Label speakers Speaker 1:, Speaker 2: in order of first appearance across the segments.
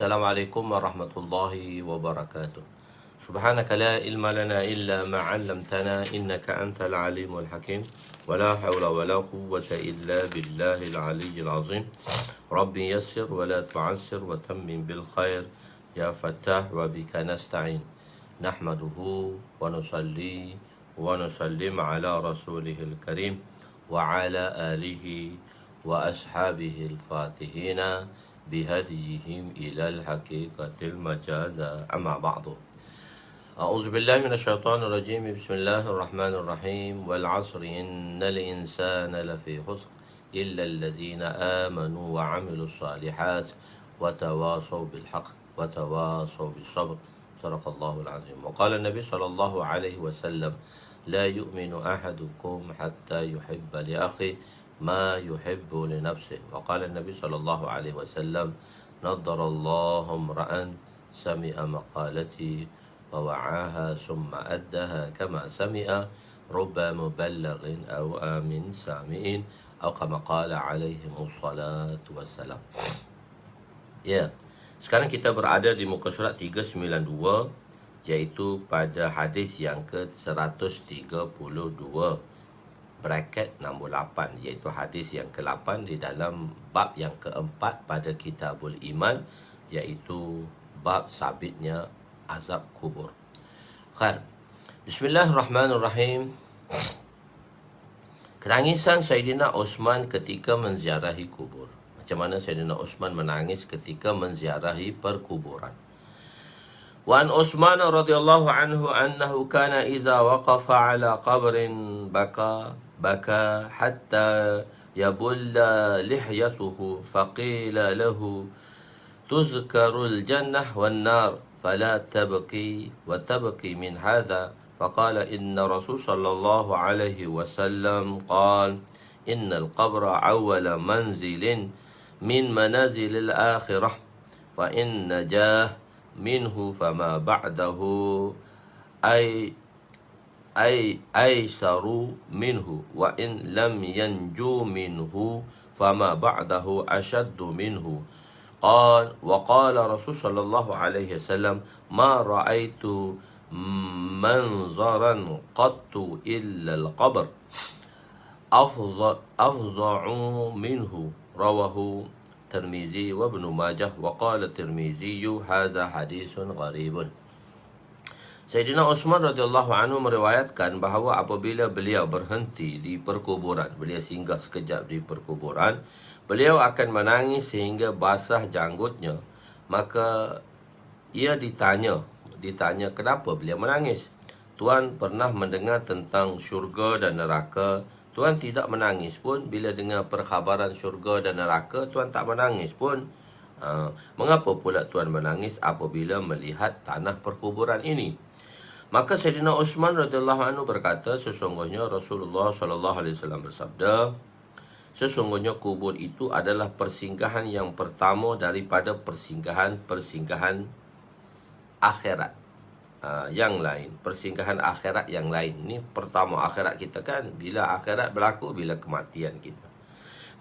Speaker 1: Assalamualaikum warahmatullahi wabarakatuh. Subhanaka la ilma lana illa ma 'allamtana innaka antal alimul hakim. Wala haula wala quwwata illa billahil aliyyil azim. Rabbi yassir wa la tu'assir wa tammim bil khair ya Fattah wa bika nasta'in. Nahmaduhu wa nusalli wa nusallim ala rasulihil karim wa ala alihi wa ashabihil fatihina bihadihim ilal haqiqatil majaza amma ba'du. A'udzu billahi minasyaitonir rajim. Bismillahirrahmanirrahim. Wal 'asri innal insana lafi khusr illa allazina amanu wa 'amilus shalihat wa tawasaw bil haqq wa tawasaw bis sabr. Sadaqallahul azim. Wa qala an-nabi sallallahu alaihi wasallam la yu'minu ahadukum hatta yuhibba li akhihi ma yuhibbu li nafsihi. Wa qala an-nabi sallallahu alaihi wasallam nadarallahu imra'an sami'a maqalati ووعاها ثم أدها كما سمع رب مبلغ أو آمن سامع أو كما قال عليهم الصلاة والسلام. Ya, sekarang kita berada di muka surat 392, iaitu pada hadis yang ke-132 bracket nombor 8, iaitu hadis yang ke-8 di dalam bab yang keempat pada Kitabul Iman, iaitu bab sabitnya azab kubur. Khair. Bismillahirrahmanirrahim. Ketangisan Sayyidina Uthman ketika menziarahi kubur. Macam mana Sayyidina Uthman menangis ketika menziarahi perkuburan. Wa an Uthman radhiyallahu anhu annahu kana idza waqafa ala qabrin baka hatta yabulla lihyatuhu faqila lahu tuzkarul jannah wan nar فلا تبكي وتبكي من هذا فقال إن رسول صلى الله عليه وسلم قال إن القبر أول منزل من منازل الآخرة فإن نجاه منه فما بعده أيسر منه وإن لم ينجو منه فما بعده أشد منه. قال وقال رسول صلى الله عليه وسلم ما رأيت منظرا قط إلا القبر أفظع منه. رواه الترمذي وابن ماجه وقال الترمذي هذا حديث غريب. Sayyidina Uthman radhiyallahu anhu meriwayatkan bahawa apabila beliau berhenti di perkuburan, beliau singgah sekejap di perkuburan, beliau akan menangis sehingga basah janggutnya. Maka ia ditanya kenapa beliau menangis. Tuan pernah mendengar tentang syurga dan neraka. Tuan tidak menangis pun bila dengar perkhabaran syurga dan neraka. Tuan tak menangis pun. Mengapa pula Tuan menangis apabila melihat tanah perkuburan ini? Maka Sayyidina Uthman radhiyallahu anhu berkata, sesungguhnya Rasulullah sallallahu alaihi wasallam bersabda, sesungguhnya kubur itu adalah persinggahan yang pertama daripada persinggahan akhirat yang lain. Persinggahan akhirat yang lain. Ini pertama akhirat kita kan. Bila akhirat berlaku, bila kematian kita.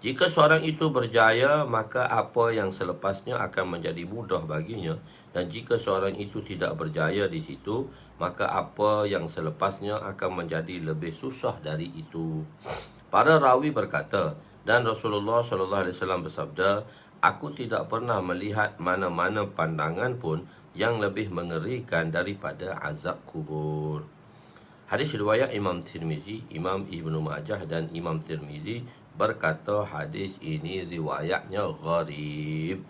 Speaker 1: Jika seorang itu berjaya, maka apa yang selepasnya akan menjadi mudah baginya. Dan jika seorang itu tidak berjaya di situ, maka apa yang selepasnya akan menjadi lebih susah dari itu. Para rawi berkata, dan Rasulullah sallallahu alaihi wasallam bersabda, aku tidak pernah melihat mana-mana pandangan pun yang lebih mengerikan daripada azab kubur. Hadis riwayat Imam Tirmizi, Imam Ibnu Majah dan Imam Tirmizi berkata hadis ini riwayatnya gharib.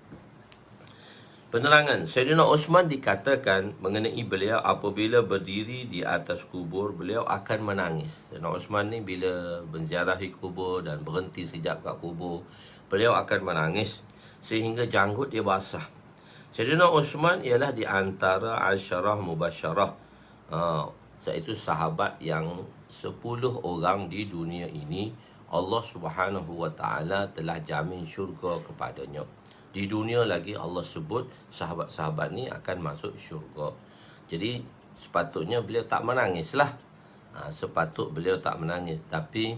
Speaker 1: Penerangan, Sayyidina Uthman dikatakan mengenai beliau apabila berdiri di atas kubur, beliau akan menangis. Sayyidina Uthman ni bila menziarahi kubur dan berhenti sekejap kat kubur, beliau akan menangis sehingga janggut dia basah. Sayyidina Uthman ialah di antara asyarah mubasyarah, iaitu sahabat yang 10 orang di dunia ini Allah Subhanahu wa taala telah jamin syurga kepadanya. Di dunia lagi Allah sebut sahabat-sahabat ni akan masuk syurga. Jadi sepatutnya beliau tak menangis lah. Sepatut beliau tak menangis. Tapi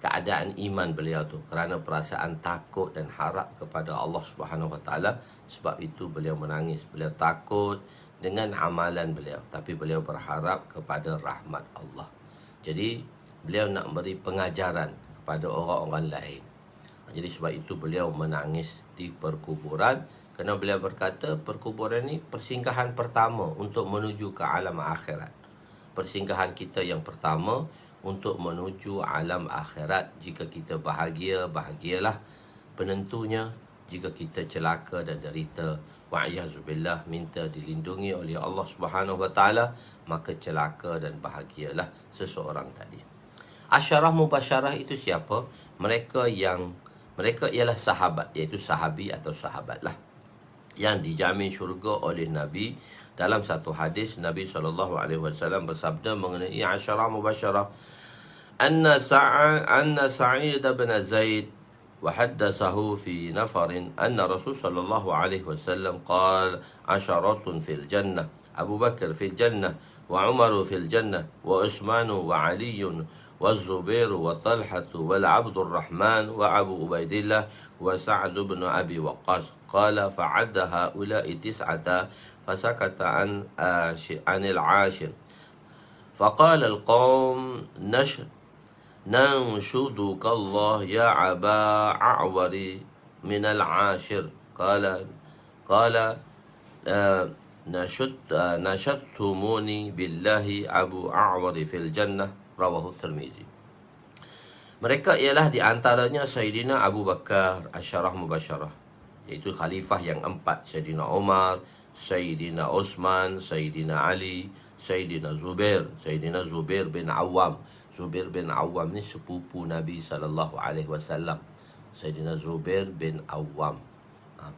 Speaker 1: keadaan iman beliau tu, kerana perasaan takut dan harap kepada Allah Subhanahu Wa Taala. Sebab itu beliau menangis. Beliau takut dengan amalan beliau, tapi beliau berharap kepada rahmat Allah. Jadi beliau nak beri pengajaran kepada orang-orang lain. Jadi sebab itu beliau menangis di perkuburan, kerana beliau berkata perkuburan ni persinggahan pertama untuk menuju ke alam akhirat. Persinggahan kita yang pertama untuk menuju alam akhirat. Jika kita bahagia, bahagialah. Penentunya jika kita celaka dan derita, wa'iyahzubillah, minta dilindungi oleh Allah Subhanahu Wa Taala, maka celaka dan bahagialah seseorang tadi. Asyarah mubasyarah itu siapa? Mereka ialah sahabat, iaitu sahabi atau sahabatlah, yang dijamin syurga oleh Nabi. Dalam satu hadis Nabi SAW bersabda mengenai asyarah mubasyarah, anna Sa'id bin Zaid وحدثه في نفر أن رسول صلى الله عليه وسلم قال عشرة في الجنة أبو بكر في الجنة وعمر في الجنة وعثمان وعلي والزبير وطلحة والعبد الرحمن وأبو عبيد الله وسعد بن أبي وقاص قال فعد هؤلاء 9 فسكت عن العاشر فقال القوم ننشدك الله يا أبا أعور من العاشر قال نشدتموني بالله أبو أعور في الجنة رواه الترمذي. Mereka ialah di antaranya Sayyidina Abu Bakar, Asyarah Mubasyarah, iaitu khalifah yang 4, Sayyidina Umar, Sayyidina Uthman, Sayyidina Ali, Sayyidina Zubair bin Awam. Zubair bin Awam ni sepupu Nabi SAW. Sayyidina Zubair bin Awam.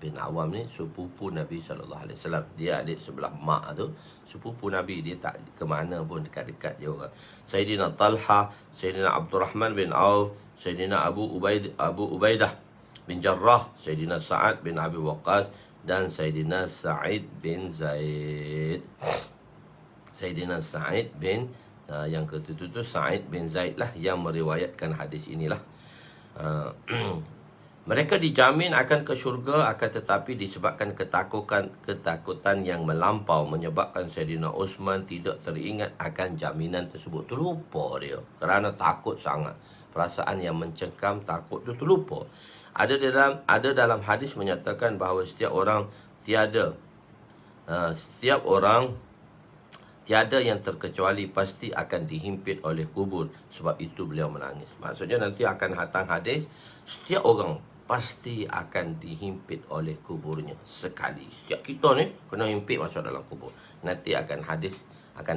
Speaker 1: Bin Awam ni sepupu Nabi SAW. Dia adik sebelah mak tu, sepupu Nabi. Dia tak ke mana pun, dekat-dekat je orang. Sayyidina Talha, Sayyidina Abdul Rahman bin Auf, Sayyidina Abu Ubaidah bin Jarrah, Sayyidina Sa'ad bin Abi Waqqas, dan Sayyidina Sa'id bin Zaid. Sayyidina Sa'id bin yang ketujuh tu Sa'id bin Zaid lah yang meriwayatkan hadis inilah. Mereka dijamin akan ke syurga, akan tetapi disebabkan ketakutan yang melampau menyebabkan Sayyidina Uthman tidak teringat akan jaminan tersebut. Terlupa dia kerana takut sangat. Perasaan yang mencengkam, takut tu terlupa. Ada dalam hadis menyatakan bahawa setiap orang tiada yang terkecuali pasti akan dihimpit oleh kubur. Sebab itu beliau menangis. Maksudnya nanti akan datang hadis, setiap orang pasti akan dihimpit oleh kuburnya sekali. Setiap kita ni kena himpit masuk dalam kubur. Nanti akan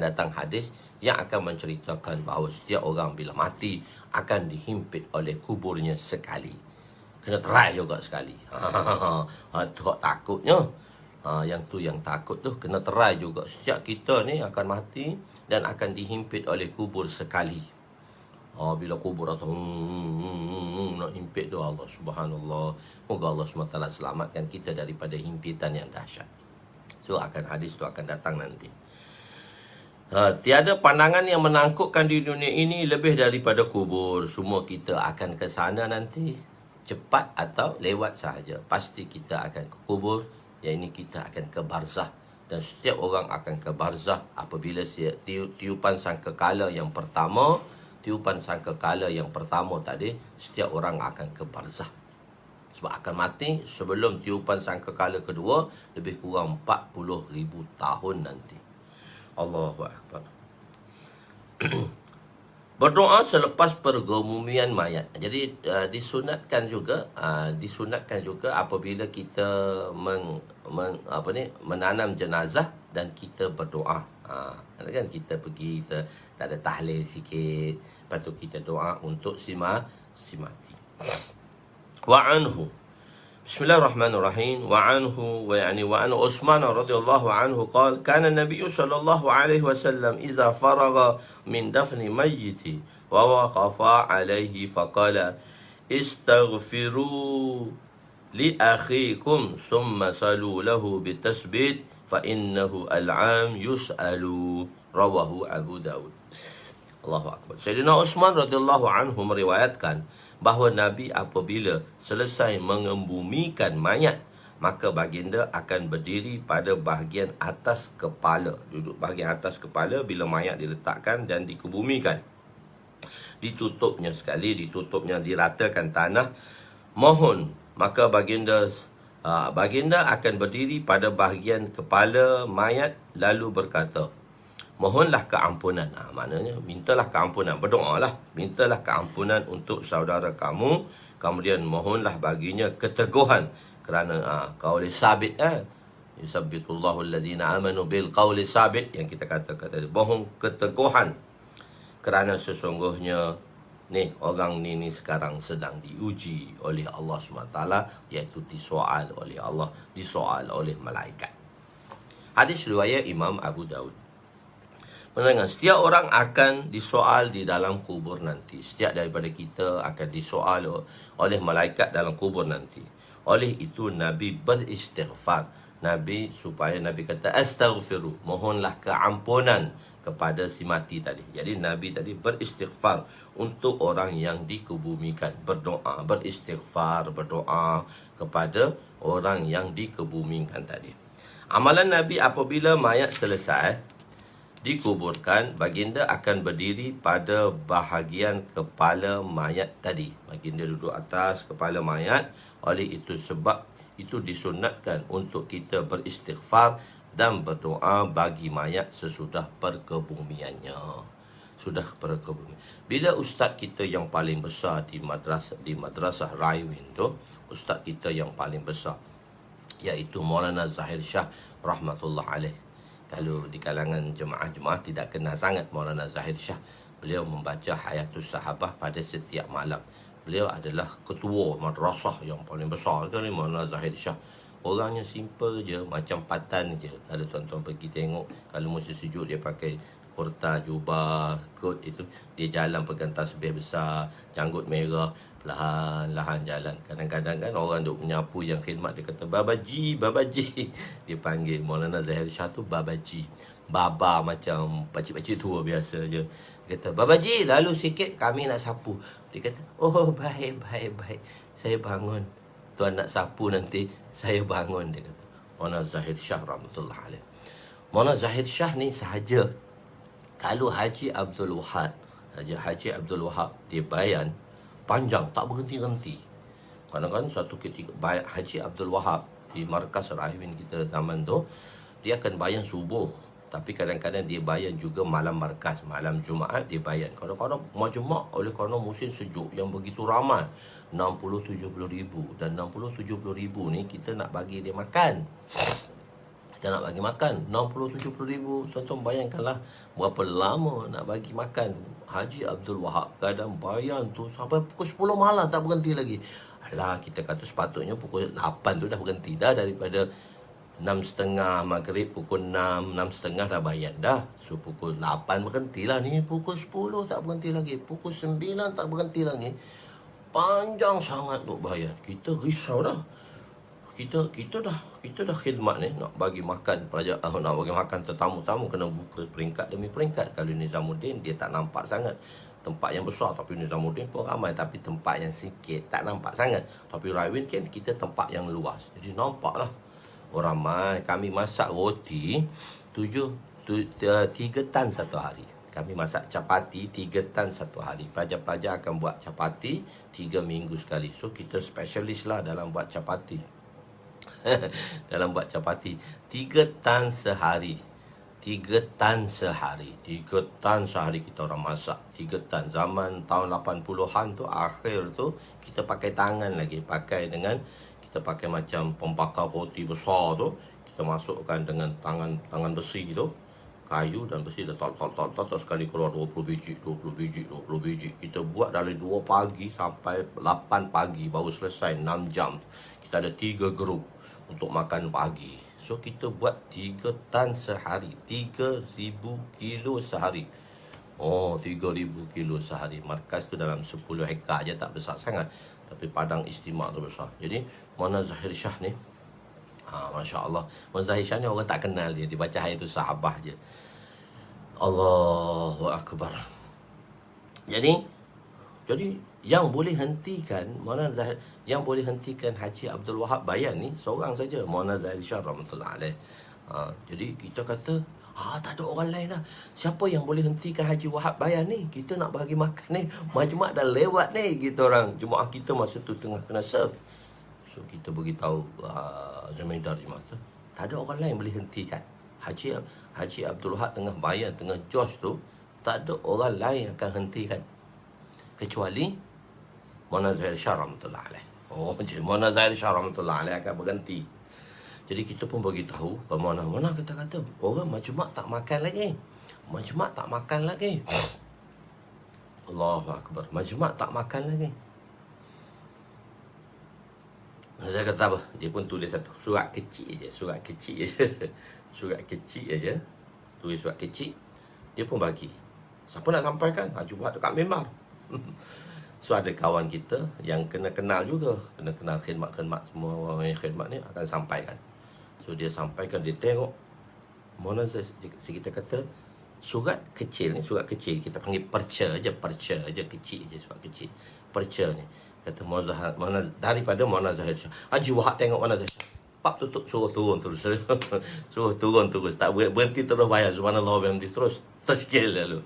Speaker 1: datang hadis yang akan menceritakan bahawa setiap orang bila mati akan dihimpit oleh kuburnya sekali. Kena try juga sekali. Takutnya. Yang takut tu kena terai juga. Setiap kita ni akan mati dan akan dihimpit oleh kubur sekali. Bila kubur atau nak himpit tu, Allah Subhanallah. Moga Allah SWT selamatkan kita daripada himpitan yang dahsyat. So hadis tu akan datang nanti. Tiada pandangan yang menakutkan di dunia ini lebih daripada kubur. Semua kita akan ke sana nanti, cepat atau lewat sahaja. Pasti kita akan ke kubur. Yang ini kita akan ke barzah. Dan setiap orang akan ke barzah apabila tiupan sangkakala yang pertama. Tadi, setiap orang akan ke barzah. Sebab akan mati sebelum tiupan sangkakala kedua, lebih kurang 40,000 tahun nanti. Allahu Akbar. Berdoa selepas pergemumian mayat. Jadi disunatkan juga apabila kita menanam jenazah dan kita berdoa. Kan kita pergi, kita tak ada tahlil sikit, lepas tu kita doa untuk si mati. Wa anhu, Bismillahirrahmanirrahim. Wa anhu wa an Uthman radhiyallahu anhu qala kana an-nabiy sallallahu alaihi wasallam idza faragha min dafni mayyiti wa waqafa alaihi faqala istaghfiru li akhikum thumma salu lahu bitasbit fa innahu al-'am yus'alu. Rawahu Abu Daud. Allahu Akbar. Sayyidina Uthman radhiyallahu anhu meriwayatkan bahawa Nabi apabila selesai mengembumikan mayat, maka baginda akan berdiri pada bahagian atas kepala. Duduk bahagian atas kepala bila mayat diletakkan dan dikebumikan. Ditutupnya sekali, ditutupnya, diratakan tanah. Mohon, maka baginda akan berdiri pada bahagian kepala mayat lalu berkata, mohonlah keampunan. Maknanya mintalah keampunan, berdoalah, mintalah keampunan untuk saudara kamu, kemudian mohonlah baginya keteguhan kerana qaul sabit, yusabbitullahu allazina amanu bil qauli sabit, yang kita katakan tadi, mohon keteguhan kerana sesungguhnya orang ni sekarang sedang diuji oleh Allah SWT, iaitu disoal oleh Allah, disoal oleh malaikat. Hadis riwayat Imam Abu Daud. Menerangkan, setiap orang akan disoal di dalam kubur nanti. Setiap daripada kita akan disoal oleh malaikat dalam kubur nanti. Oleh itu Nabi beristighfar. Nabi kata astaghfiru, mohonlah keampunan kepada si mati tadi. Jadi Nabi tadi beristighfar untuk orang yang dikebumikan, berdoa, beristighfar, berdoa kepada orang yang dikebumikan tadi. Amalan Nabi apabila mayat selesai dikuburkan, baginda akan berdiri pada bahagian kepala mayat tadi. Baginda duduk atas kepala mayat. Oleh itu sebab itu disunatkan untuk kita beristighfar dan berdoa bagi mayat sesudah perkebumiannya. Sudah perkebumian. Bila ustaz kita yang paling besar di madrasah Raiwin tu, ustaz kita yang paling besar, iaitu Maulana Zahir Shah rahmatullah alaih. Kalau di kalangan jemaah-jemaah tidak kenal sangat Maulana Zahir Shah, beliau membaca Hayatus Sahabah pada setiap malam. Beliau adalah ketua madrasah yang paling besar kan, Maulana Zahir Shah. Orangnya simple je, macam patan je. Kalau tuan-tuan pergi tengok, kalau musim sejuk dia pakai kurta, jubah, kot itu, dia jalan pegang tasbih besar, janggut merah, perlahan-lahan jalan. Kadang-kadang kan orang duk menyapu yang khidmat, dia kata Babaji, Babaji. Dia panggil Maulana Zahir Shah tu Babaji. Baba macam pakcik-pakcik tua biasa je. Dia kata, Babaji, lalu sikit kami nak sapu. Dia kata, oh baik. Saya bangun. Tuan nak sapu nanti, saya bangun, dia kata. Maulana Zahir Shah rahmatullah alaih. Maulana Zahir Shah ni sahaja kalau Haji Abdul Wahab dia bayan panjang, tak berhenti-henti. Kadang-kadang suatu ketika Haji Abdul Wahab di markas Raiwin kita zaman tu, dia akan bayan subuh, tapi kadang-kadang dia bayan juga malam markas, malam Jumaat dia bayan. Kadang-kadang majma' oleh kerana musim sejuk yang begitu ramai, 60-70 ribu. Dan 60-70 ribu ni kita nak bagi dia makan. Kita nak bagi makan 60-70 ribu. Tuan-tuan bayangkanlah berapa lama nak bagi makan. Haji Abdul Wahab kadang bayan tu sampai pukul 10 malam tak berhenti lagi. Alah, kita kata sepatutnya pukul 8 tu dah berhenti dah, daripada 6.30 maghrib, pukul 6, 6.30 dah bayan dah. So pukul 8 berhentilah ni, pukul 10 tak berhenti lagi, pukul 9 tak berhenti lagi. Panjang sangat tu bayan. Kita risau dah. Kita dah khidmat ni, nak bagi makan pelajar, nak bagi makan tetamu-tamu, kena buka peringkat demi peringkat. Kalau Nizamuddin dia tak nampak sangat, tempat yang besar, tapi Nizamuddin pun ramai, tapi tempat yang sikit tak nampak sangat. Tapi Raiwin kan kita tempat yang luas, jadi nampaklah orang ramai. Kami masak roti 3 tan satu hari. Kami masak capati 3 tan satu hari. Pelajar-pelajar akan buat capati 3 minggu sekali. So kita spesialis lah dalam buat capati. Dalam buat capati 3 tan sehari. 3 tan sehari. 3 tan sehari kita orang masak. 3 tan. Zaman tahun 80-an tu, akhir tu, kita pakai tangan lagi. Kita pakai macam pembakar roti besar tu. Kita masukkan dengan tangan besi tu, kayu dan besi, tak sekali keluar 20 biji. Kita buat dari 2 pagi sampai 8 pagi baru selesai, 6 jam. Kita ada 3 grup untuk makan pagi. So kita buat 3 tan sehari, 3,000 kilo sehari. Oh, 3,000 kilo sehari. Markas tu dalam 10 hektar je, tak besar sangat, tapi padang istimewa tu besar. Jadi Maulana Zahir Shah ni, Masya Allah, Maulana Zahir Shah ni orang tak kenal dia. Dia baca Hayatus Sahabah je. Allahu Akbar. Jadi yang boleh hentikan Maulana Zahir, yang boleh hentikan Haji Abdul Wahab Bayan ni seorang saja, Maulana Zahir Shah rahmatullah alaih. Jadi kita kata, tak ada orang lain lah. Siapa yang boleh hentikan Haji Wahab Bayan ni? Kita nak bagi makan ni, majlis dah lewat ni, kita orang jemaah kita masa tu tengah kena serve. So kita beritahu Zumaidar jemaah tu, tak ada orang lain boleh hentikan. Haji Abdul Wahab tengah bayan, tengah Josh tu, tak ada orang lain yang akan hentikan kecuali Maulana Zahir Shah rahmatullah alaih. Maulana Zahir Shah rahmatullah alaih akan berhenti. Jadi kita pun bagi tahu kepada Maulana kata orang majlis tak makan lagi. Majlis tak makan lagi. Allahu akbar. Majlis tak makan lagi. Saya kata apa? Dia pun tulis satu surat kecil je, surat kecil je. Tulis surat kecil. Dia pun bagi. Siapa nak sampaikan? Jumpa dekat mimbar. So ada kawan kita yang kena kenal juga, kena kenal khidmat-khidmat, semua orang yang khidmat ni akan sampaikan. So dia sampaikan, dia tengok. Mana kita kata surat kecil ni, surat kecil kita panggil perca je kecil je, surat kecil. Perca ni kata Maulana daripada Maulana Zahir Shah. Haji Wahab tengok Maulana Zahir Shah, pap tutup, suruh turun terus. Suruh turun terus, tak berhenti, terus bayar subhanallah wa bihamdih, terus tersikil lalu.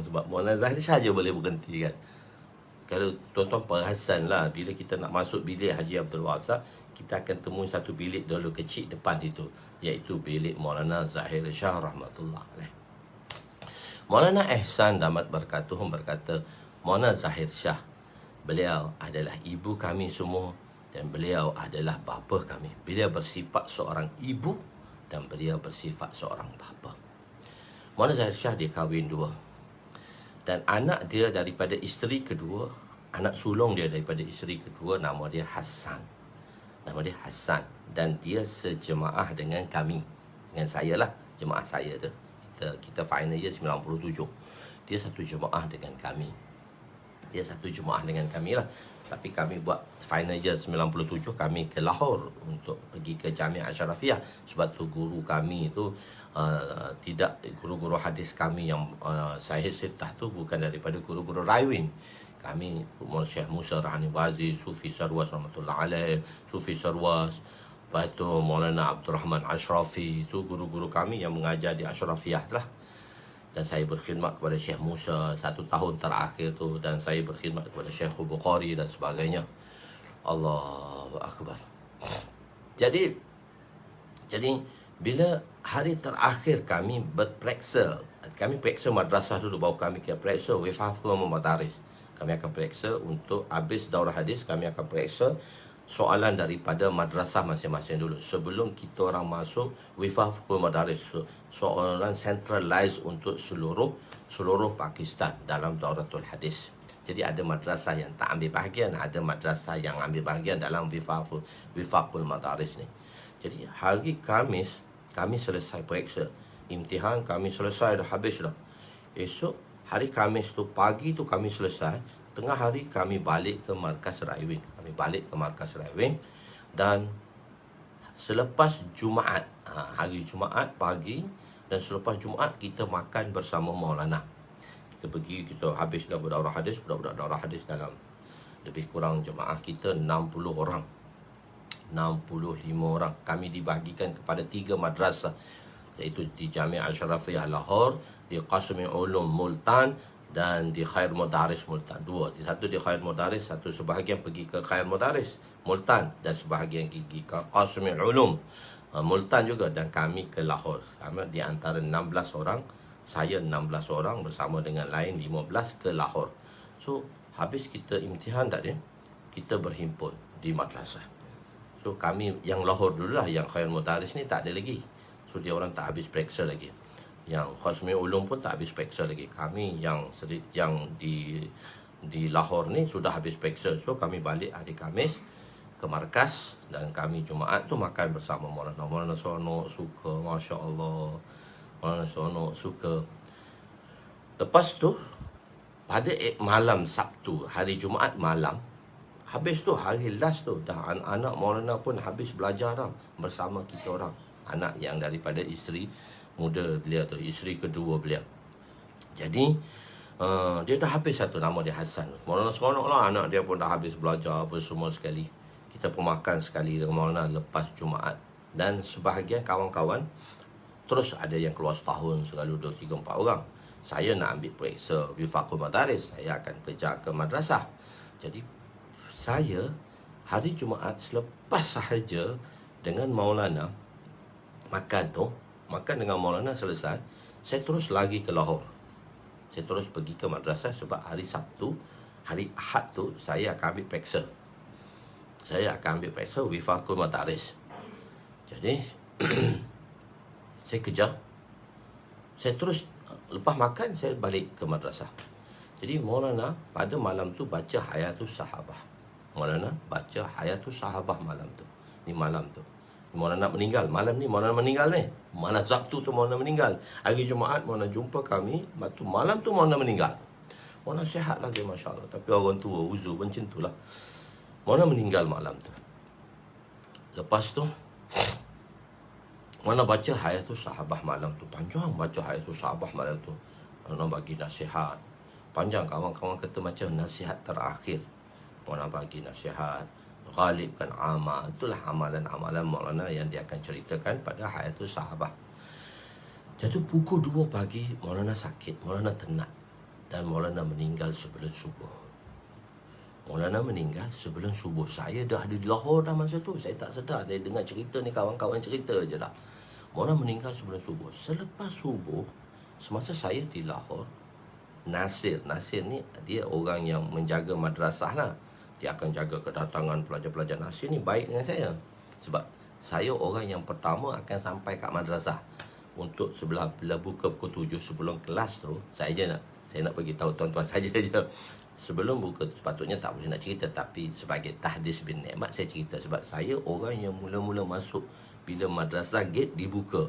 Speaker 1: Sebab Maulana Zahir Shah je boleh berhenti kan. Kalau tuan-tuan perasan lah, bila kita nak masuk bilik Haji Abdul Wahab, kita akan temui satu bilik dulu kecil depan itu, iaitu bilik Maulana Zahir Shah rahmatullah alaih. Maulana Ihsan Damat Barakatuhum berkata, Maulana Zahir Shah, beliau adalah ibu kami semua dan beliau adalah bapa kami. Beliau bersifat seorang ibu dan beliau bersifat seorang bapa. Maulana Zahir Shah dia kahwin dua. Dan anak dia daripada isteri kedua, anak sulung dia daripada isteri kedua, nama dia Hassan. Dan dia sejemaah dengan kami, dengan saya lah, jemaah saya tu. Kita final year 97. Dia satu jemaah dengan kami. Lah. Tapi kami buat final year 97, kami ke Lahore untuk pergi ke Jamiah Ashrafiyah. Sebab tu guru kami tu tidak, guru-guru hadis kami yang Sahih Sittah tu bukan daripada guru-guru Raiwin. Kami Syekh Musa Rahani Wazi, Sufi Sarwas rahmatullah alaih, Sufi Sarwas, lepas tu Maulana Abdul Rahman Ashrafi, itu guru-guru kami yang mengajar di Ashrafiyah lah. Dan saya berkhidmat kepada Syekh Musa 1 tahun terakhir tu, dan saya berkhidmat kepada Syekh Bukhari dan sebagainya. Allahu akbar. Jadi bila hari terakhir kami berperiksa, kami periksa madrasah dulu, baru kami periksa Wifaful Madaris. Kami akan periksa untuk habis daurah hadis, kami akan periksa soalan daripada madrasah masing-masing dulu sebelum kita orang masuk Wifaful Madaris, soalan centralized untuk seluruh Pakistan dalam dauratul hadis. Jadi ada madrasah yang tak ambil bahagian, ada madrasah yang ambil bahagian dalam Wifaful Madaris ni. Jadi hari Khamis kami selesai periksa, imtihan kami selesai dah, habis dah. Esok hari Khamis tu pagi tu kami selesai, tengah hari kami balik ke markas Raiwin. Dan selepas Jumaat, hari Jumaat pagi dan selepas Jumaat kita makan bersama Maulana. Kita pergi, kita habis dah berdaurah hadis, budak-budak daurah hadis dalam lebih kurang jemaah kita 60 orang. 65 orang. Kami dibahagikan kepada 3 madrasah, iaitu di Jamiah Ashrafiyah Lahore, di Qasmi Ulum Multan dan di Khair Mudaris Multan. Satu di Khair Mudaris, satu sebahagian pergi ke Khair Mudaris Multan dan sebahagian pergi ke Qasmi Ulum Multan juga, dan kami ke Lahore. Kami di antara 16 orang, saya 16 orang bersama dengan lain 15 ke Lahore. So habis kita imtihan tadi, kita berhimpun di madrasah. So kami yang Lahore dulu lah, yang Khair Mudaris ni tak ada lagi. So dia orang tak habis periksa lagi. Yang Qasmi Ulum pun tak habis periksa lagi. Kami yang di Lahore ni sudah habis periksa. So kami balik hari Khamis ke markas, dan kami Jumaat tu makan bersama Maulana. Maulana seronok, suka, Masya Allah. Maulana seronok, suka. Lepas tu pada malam Sabtu, hari Jumaat malam, habis tu hari last tu, dah anak-anak Maulana pun habis belajar dah bersama kita orang. Anak yang daripada isteri muda beliau tu, isteri kedua beliau. Jadi Dia dah habis satu, nama dia Hasan. Maulana seronok lah, anak dia pun dah habis belajar apa semua sekali. Kita pun makan sekali dengan Maulana lepas Jumaat. Dan sebahagian kawan-kawan terus ada yang keluar setahun selalu 2, 3, 4 orang. Saya nak ambil periksa Wifaqul Madaris, saya akan kejar ke madrasah. Jadi saya hari Jumaat selepas sahaja dengan Maulana makan dengan Maulana selesai, saya terus lagi ke Lahore. Saya terus pergi ke madrasah sebab hari Sabtu, hari Ahad tu saya akan ambil periksa. Saya akan ambil periksa Wifaqul Madaris. Jadi saya kejar. Saya terus lepas makan saya balik ke madrasah. Jadi Maulana pada malam tu baca Hayatus Sahabah. Maulana baca Hayatus Sahabah malam tu. Ni malam tu Maulana meninggal. Malam ni Maulana meninggal ni. Malam Sabtu tu Maulana meninggal. Hari Jumaat Maulana jumpa kami. Malam tu Maulana meninggal. Maulana sihat lagi Masya Allah. Tapi orang tua uzur macam tu lah. Maulana meninggal malam tu. Lepas tu Maulana baca Hayatus Sahabah malam tu. Panjang baca Hayatus Sahabah malam tu. Maulana bagi nasihat. Panjang, kawan-kawan kata macam nasihat terakhir. Maulana bagi nasihat. Ghalibkan amal. Itulah amalan-amalan Maulana yang dia akan ceritakan pada Hayatus Sahabah. Jatuh pukul 2 pagi, Maulana sakit, Maulana tenat. Dan Maulana meninggal sebelum subuh. Maulana meninggal sebelum subuh. Saya dah ada di Lahore dah masa tu. Saya tak sedar. Saya dengar cerita ni, kawan-kawan cerita je dah. Maulana meninggal sebelum subuh. Selepas subuh, semasa saya di Lahore, Nasir ni dia orang yang menjaga madrasah lah. Dia akan jaga kedatangan pelajar-pelajar. Nasir ni baik dengan saya. Sebab saya orang yang pertama akan sampai kat madrasah. Untuk bila buka pukul 7 sebelum kelas tu, saya nak bagi tahu tuan-tuan saja je. Sebelum buka sepatutnya tak boleh nak cerita, tapi sebagai tahdis bin nikmat saya cerita. Sebab saya orang yang mula-mula masuk bila madrasah gate dibuka.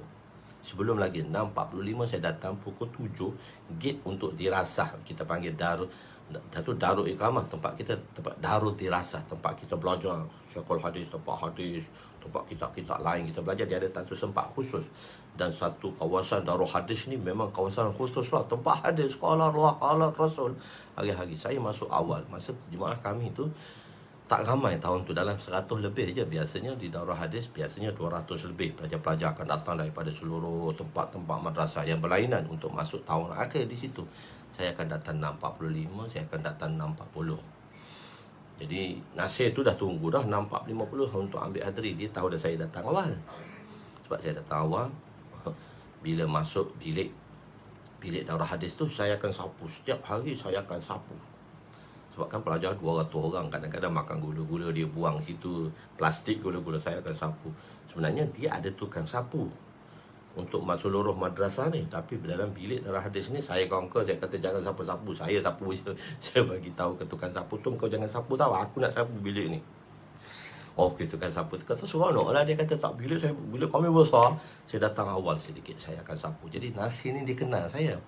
Speaker 1: Sebelum lagi 6.45 saya datang pukul 7, gate untuk dirasah. Kita panggil Darul Iqamah, tempat Darul Dirasah, tempat kita belajar syakul hadis, tempat kitab-kitab lain kita belajar. Dia ada satu tempat khusus. Dan satu kawasan Darul Hadis ni memang kawasan khusus lah, tempat hadis, qala Allah, qala Rasul. Hari-hari saya masuk awal. Masa jemaah kami tu tak ramai tahun tu, dalam 100 lebih je. Biasanya di Darul Hadis biasanya 200 lebih pelajar-pelajar akan datang daripada seluruh tempat-tempat madrasah yang berlainan untuk masuk tahun akhir di situ. Saya akan datang 6.45, saya akan datang 6.40. Jadi Nasir tu dah tunggu dah 6.50 untuk ambil hadri. Dia tahu dah saya datang awal. Sebab saya datang awal, bila masuk bilik Darul Hadis tu, saya akan sapu. Setiap hari saya akan sapu. Sebab kan pelajar 200 orang, kadang-kadang makan gula-gula dia buang situ, plastik gula-gula, saya akan sapu. Sebenarnya dia ada tukang sapu untuk seluruh madrasah ni. Tapi dalam bilik Darul Hadis ni, saya conquer, saya kata jangan sapu-sapu, saya sapu je. Saya bagi tahu ke tukang sapu tu, kau jangan sapu tau, aku nak sapu bilik ni. Okey, tukang sapu kata seronok lah. Dia kata tak, bilik kami besar, saya datang awal sedikit, saya akan sapu. Jadi Nasir ni dia kenal saya.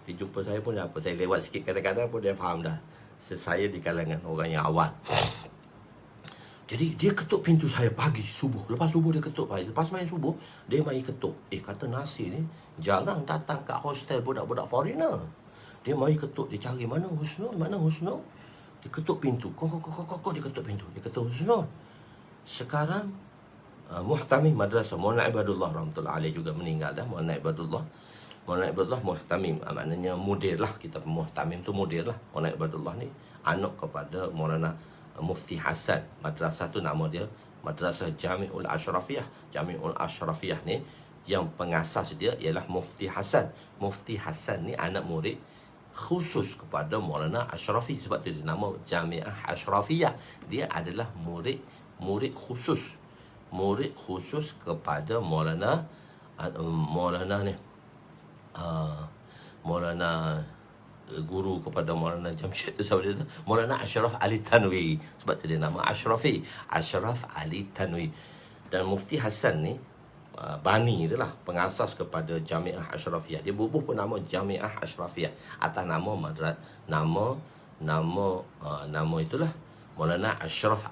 Speaker 1: Dia jumpa saya pun apa, saya lewat sikit kadang-kadang pun dia faham dah saya di kalangan orang yang awal. Jadi dia ketuk pintu saya pagi, subuh. Lepas subuh dia ketuk pagi. Lepas main subuh, dia mari ketuk. Kata Nasir ni jarang datang kat hostel budak-budak foreigner. Dia mari ketuk, dia cari mana Husnul. Dia ketuk pintu. Kok dia ketuk pintu. Dia kata Husnul, sekarang Muhtamim Madrasah Maulana Ibadullah rahmatullah alaih juga meninggal dah. Maulana Ibadullah Muhtamim, maknanya mudir lah. Kita Muhtamim tu mudir lah. Maulana Ibadullah ni anak kepada Maulana Mufti Hasan. Madrasah tu nama dia Madrasah Jami'ul Ashrafiyah. Jami'ul Ashrafiyah ni yang pengasas dia ialah Mufti Hasan. Mufti Hasan ni anak murid khusus kepada Maulana Ashrafi. Sebab tu dia nama Jami'ah Ashrafiyah. Dia adalah murid khusus kepada Maulana ni, Maulana guru kepada Maulana Jamshid tu, Maulana Ashraf Ali Tanwi. Sebab tu dia nama Ashrafi, Ashraf Ali Tanwi. Dan Mufti Hasan ni bani dia lah, pengasas kepada Jami'ah Ashrafiyah. Dia bubuh pun nama Jami'ah Ashrafiyah atas nama nama itulah Maulana Ashraf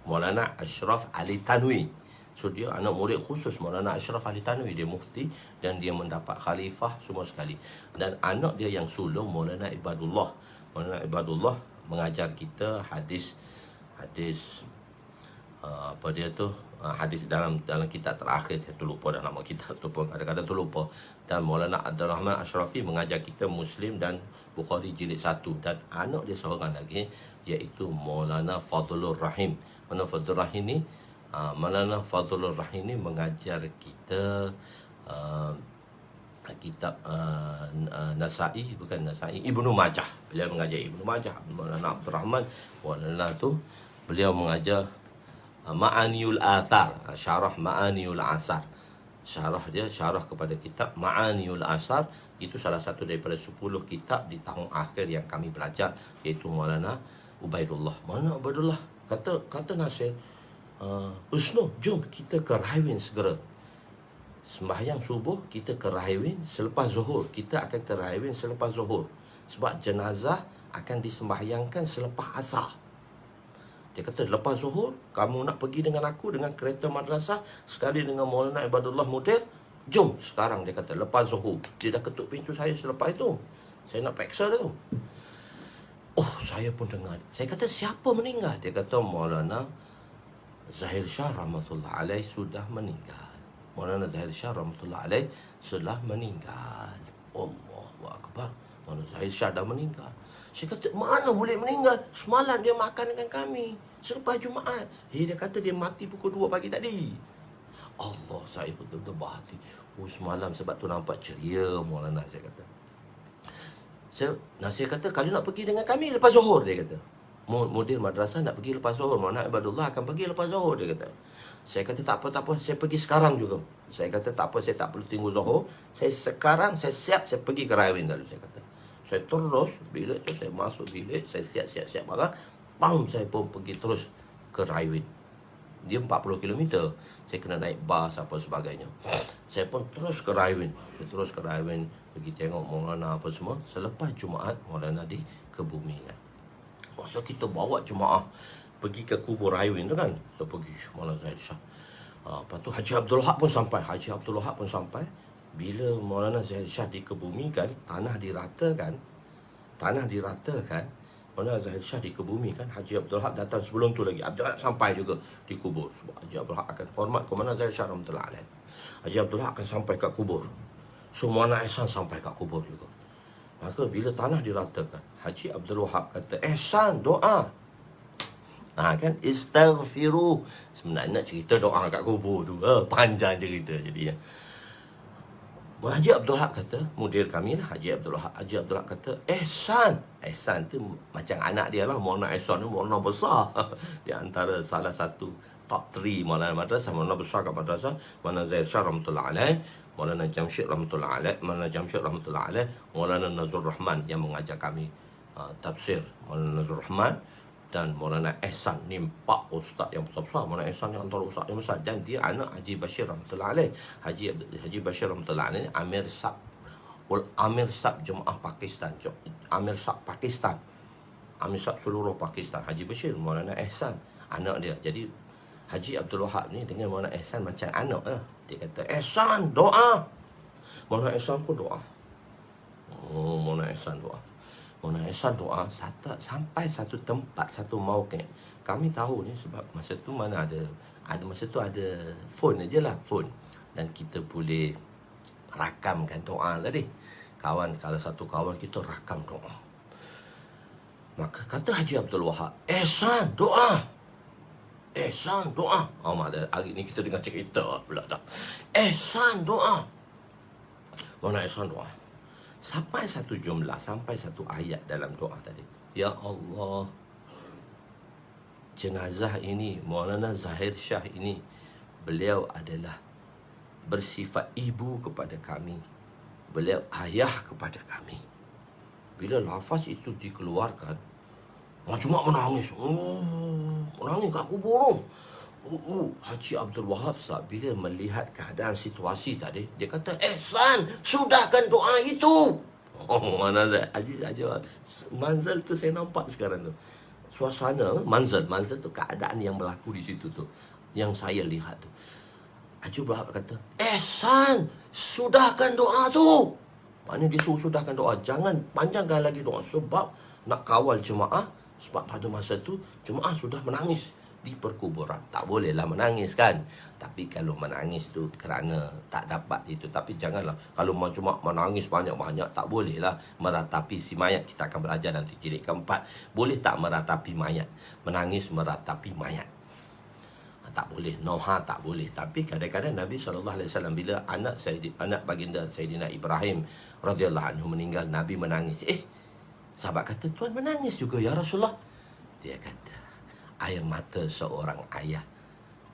Speaker 1: Maulana Ashraf Ali Tanwi. So dia anak murid khusus Maulana Ashraf Ali Tanwi, dia mufti dan dia mendapat khalifah semua sekali. Dan anak dia yang sulung Maulana Ibadullah. Maulana Ibadullah mengajar kita hadis apa dia tu, hadis dalam kitab terakhir, saya tu lupa dah nama kitab tu pun, kadang-kadang tu lupa. Dan Maulana Abdul Rahman Ashrafi mengajar kita Muslim dan Bukhari jilid 1. Dan anak dia seorang lagi iaitu Maulana Fadlur Rahim. Maulana Fadlur Rahim ni Maulana Fadlur Rahim ni mengajar kita kitab Nasai, bukan Nasai, Ibnu Majah. Beliau mengajar Ibnu Majah. Maulana Abdul Rahman, Maulana tu beliau mengajar Ma'aniul Athar, syarah Ma'aniul Asar. Syarah kepada kitab Ma'aniul Asar. Itu salah satu daripada 10 kitab di tahun akhir yang kami belajar, iaitu Maulana Ubaidullah. Maulana Ubaidullah kata Nasir, Usnu, jom kita ke Rahawin segera. Sembahyang subuh kita ke Rahawin, selepas zuhur kita akan ke Rahawin selepas zuhur. Sebab jenazah akan disembahyangkan selepas asar. Dia kata, lepas zuhur, kamu nak pergi dengan aku dengan kereta madrasah, sekali dengan Maulana Ibadullah Mudir, jom sekarang. Dia kata, lepas zuhur. Dia dah ketuk pintu saya selepas itu. Saya nak paksa dia tu. Oh, saya pun dengar. Saya kata, siapa meninggal? Dia kata, Maulana Zahir Shah Rahmatullah Alaih sudah meninggal. Maulana Zahir Shah Rahmatullah Alaih sudah meninggal. Allahu Akbar. Maulana Zahir Shah dah meninggal. Saya kata, mana boleh meninggal? Semalam dia makan dengan kami selepas Jumaat. Dia kata dia mati pukul 2 pagi tadi. Allah, saya betul-betul berhati. Oh, semalam sebab tu nampak ceria Maulana, saya kata. Nasir kata, kalau nak pergi dengan kami lepas zuhur, dia kata. Mudir madrasah nak pergi lepas zuhur. Maulana Ibadullah akan pergi lepas zuhur, dia kata. Saya kata, tak apa, saya pergi sekarang juga. Saya kata, tak apa, saya tak perlu tunggu zuhur. Saya sekarang, saya siap, saya pergi ke Rahawin dulu, saya kata. Saya terus, bilik tu saya masuk bilik, saya siap barang, saya pun pergi terus ke Rahawin. Dia 40 km. Saya kena naik bas apa sebagainya. Saya pun terus ke Rahawin. Saya terus ke Rahawin, pergi tengok Maulana apa semua. Selepas Jumaat, Maulana dikebumikan. Masa kita bawa jemaah pergi ke kubur Rahawin tu kan, kita pergi Maulana Zahid Shah. Lepas tu Haji Abdul Wahab pun sampai. Bila Maulana Zahid Shah dikebumikan, tanah diratakan, Maulana Zahid Shah dikebumikan, Haji Abdul Wahab datang sebelum tu lagi. Abdul Wahab sampai juga di kubur. Sebab Haji Abdul Wahab akan hormat ke Maulana Zahid Shah rahmatullah alaih. Haji Abdul Wahab akan sampai kat kubur. So Maulana Ihsan sampai kat kubur juga. Maka bila tanah diratakan, Haji Abdul Wahab kata, Ihsan, doa. Kan, istaghfiru. Sebenarnya nak cerita doa kat kubur tu, panjang cerita jadinya. Haji Abdul Wahab kata, mudir kami lah, Haji Abdul Wahab kata, Ihsan tu macam anak dia lah. Maulana Ihsan ni Maulana besar. Di antara salah satu top 3 Maulana madrasah, Maulana besar kat madrasah, Maulana Zahid Shah rahmatullah alaih, Maulana Jamshid rahmatullah alaih, Maulana Nazrul Rahman yang mengajar kami tafsir. Maulana Nazrul Rahman dan Maulana Ihsan ni 4 ustaz yang besar-besar. Maulana Ihsan ni antara ustaz yang besar, dan dia anak Haji Bashir rahmatullah alaih. Haji Bashir rahmatullah alaih ni Amir Sab Jemaah Pakistan, Amir Sab seluruh Pakistan. Haji Bashir, Maulana Ihsan anak dia. Jadi Haji Abdul Wahab ni dengan Maulana Ihsan macam anak lah. Dia kata, Ihsan doa. Maulana Ihsan pun doa. Oh, Maulana Ihsan doa. Sampai satu tempat, satu mauqif. Kami tahu ni sebab masa tu mana ada phone aje lah, phone. Dan kita boleh rakamkan doa tadi. Kalau satu kawan kita rakam doa. Maka kata Haji Abdul Wahab, Ihsan doa. Hari ni kita dengar cerita pula dah. Ihsan doa. Maulana Ihsan doa. Sampai satu jumlah, sampai satu ayat dalam doa tadi. Ya Allah, jenazah ini, Maulana Zahir Shah ini, beliau adalah bersifat ibu kepada kami. Beliau ayah kepada kami. Bila lafaz itu dikeluarkan, cuma menangis. Menangis kat kubur. Haji Abdul Wahab bila melihat keadaan situasi tadi, dia kata, Ihsan, sudahkan doa itu. Mana Haji manzal tu saya nampak sekarang tu. Suasana manzal tu keadaan yang berlaku di situ tu, yang saya lihat tu. Haji Abdul Wahab kata, Ehsan, sudahkan doa tu. Maknanya dia suruh sudahkan doa. Jangan panjangkan lagi doa. Sebab nak kawal jemaah. Sebab pada masa tu jemaah sudah menangis di perkuburan. Tak bolehlah menangis kan. Tapi kalau menangis tu kerana tak dapat itu. Tapi janganlah. Kalau cuma menangis banyak-banyak, tak bolehlah meratapi si mayat. Kita akan belajar nanti jilid keempat. Boleh tak meratapi mayat? Menangis meratapi mayat. Tak boleh. Noha tak boleh. Tapi kadang-kadang Nabi SAW bila anak baginda Sayyidina Ibrahim radhiyallahu anhu meninggal, Nabi menangis. Sahabat kata, Tuan menangis juga ya Rasulullah. Dia kata, air mata seorang ayah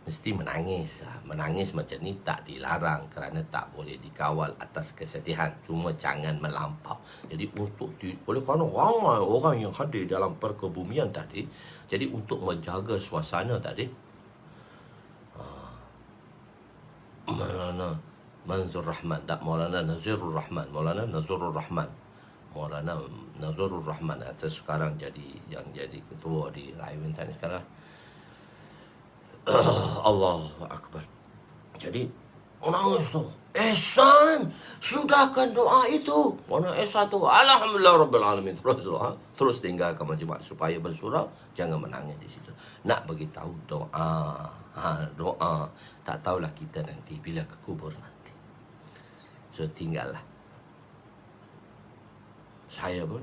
Speaker 1: mesti menangis. Menangis macam ni tak dilarang kerana tak boleh dikawal atas kesedihan. Cuma jangan melampau. Jadi oleh kerana ramai orang yang hadir dalam perkebumian tadi, jadi untuk menjaga suasana tadi, Maulana Manzur Rahman, tak Maulana Nazirul Rahman, Maulana Nazirul Rahman, Maulana Nazirul Rahman atas sekarang yang jadi ketua di Raiwan Tani sekarang. Allahu Akbar. Jadi menangis tu, Ehsan, sudahkan doa itu. Mana Ehsan tu, Alhamdulillah Rabbil Alamin. Terus doa, terus tinggalkan majlis supaya bersurau. Jangan menangis di situ. Nak beritahu doa. Doa. Tak tahulah kita nanti bila ke kubur nanti. So tinggallah. Saya pun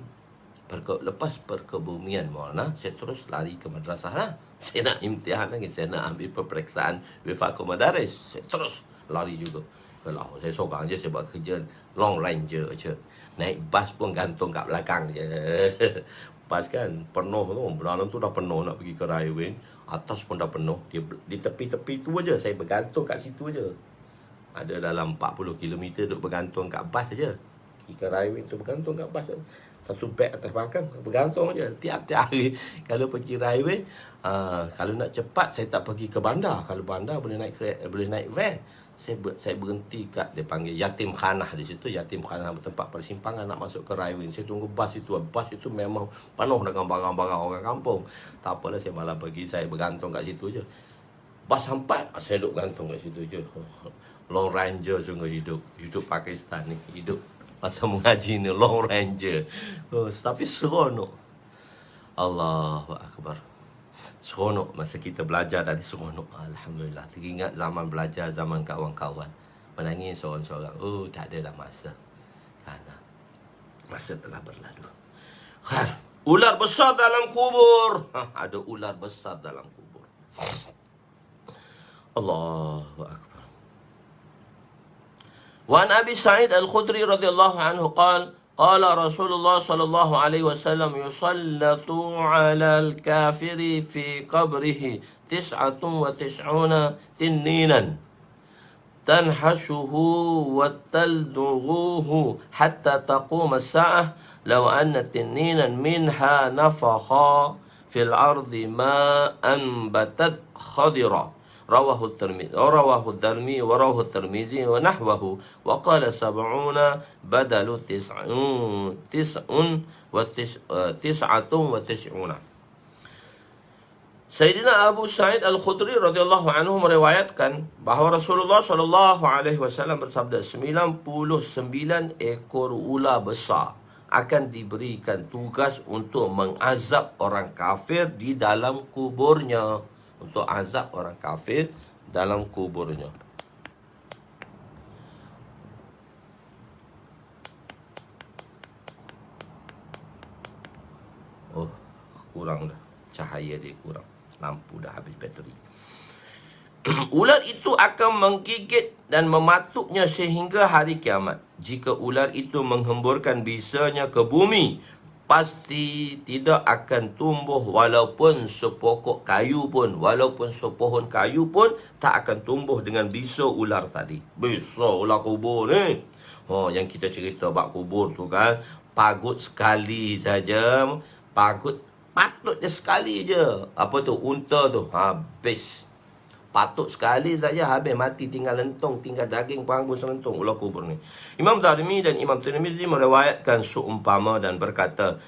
Speaker 1: lepas perkebumian Maulana, saya terus lari ke madrasah lah. Saya nak imtihan lagi, saya nak ambil peperiksaan Wifaqa Madaris. Saya terus lari juga ke Lahore. Saya seorang je, saya buat kerja long ranger je. Naik bas pun gantung kat belakang je. Bas kan penuh tu, dalam tu dah penuh nak pergi ke Raiwan. Atas pun dah penuh. Dia di tepi-tepi tu aja, saya bergantung kat situ aja. Ada dalam 40 km duk bergantung kat bas saja. Pergi ke Raiwan tu bergantung kat bas je. Satu beg atas belakang, bergantung je. Tiap-tiap hari kalau pergi Raiwan, kalau nak cepat saya tak pergi ke bandar. Kalau bandar boleh naik van. Saya berhenti kat, dia panggil Yatim Khanah di situ. Yatim Khanah tempat persimpangan nak masuk ke Raiwan. Saya tunggu bas itu. Bas itu memang penuh dengan barang-barang orang kampung. Tak apalah, saya malah pergi, saya bergantung kat situ je. Bas sampai, saya duduk gantung kat situ je. Long Ranger sungguh hidup. Hidup Pakistan ni, hidup masa mengaji ni Long Ranger. Tapi seronok. Allahu Akbar. Seronok masa kita belajar tadi, seronok. Alhamdulillah. Teringat zaman belajar, zaman kawan-kawan. Menangis seorang-seorang. Tak ada dah masa. Karena masa telah berlalu. Khair. Ular besar dalam kubur. Ada ular besar dalam kubur. Allahu Akbar. وعن أبي سعيد الخدري رضي الله عنه قال قال رسول الله صلى الله عليه وسلم يسلط على الكافر في قبره 99 تنينا تنحشه وتلدغوه حتى تقوم الساعة لو أن تنينا منها نفخا في الأرض ما أنبتت خضرا رواه الدرمي ورواه الترمذي ونحوه وقال 70 بدل 99. Sayyidina Abu Sa'id Al-Khudri radhiyallahu anhu meriwayatkan bahawa Rasulullah sallallahu alaihi wasallam bersabda, 99 ekor ular besar akan diberikan tugas untuk mengazab orang kafir di dalam kuburnya. Untuk azab orang kafir dalam kuburnya. Kurang dah. Cahaya dia kurang. Lampu dah habis bateri. Ular itu akan menggigit dan mematuknya sehingga hari kiamat. Jika ular itu menghemburkan bisanya ke bumi, pasti tidak akan tumbuh walaupun sepokok kayu pun, walaupun sepohon kayu pun tak akan tumbuh dengan bisa ular tadi. Bisa ular kubur ni. Yang kita cerita bab kubur tu kan, pagut sekali saja, patut je sekali je. Apa tu, unta tu habis. Patut sekali saja habis, mati tinggal lentung, tinggal daging panggung selentung ular kubur ni. Imam Darimi dan Imam Tirmizi meriwayatkan seumpama dan berkata,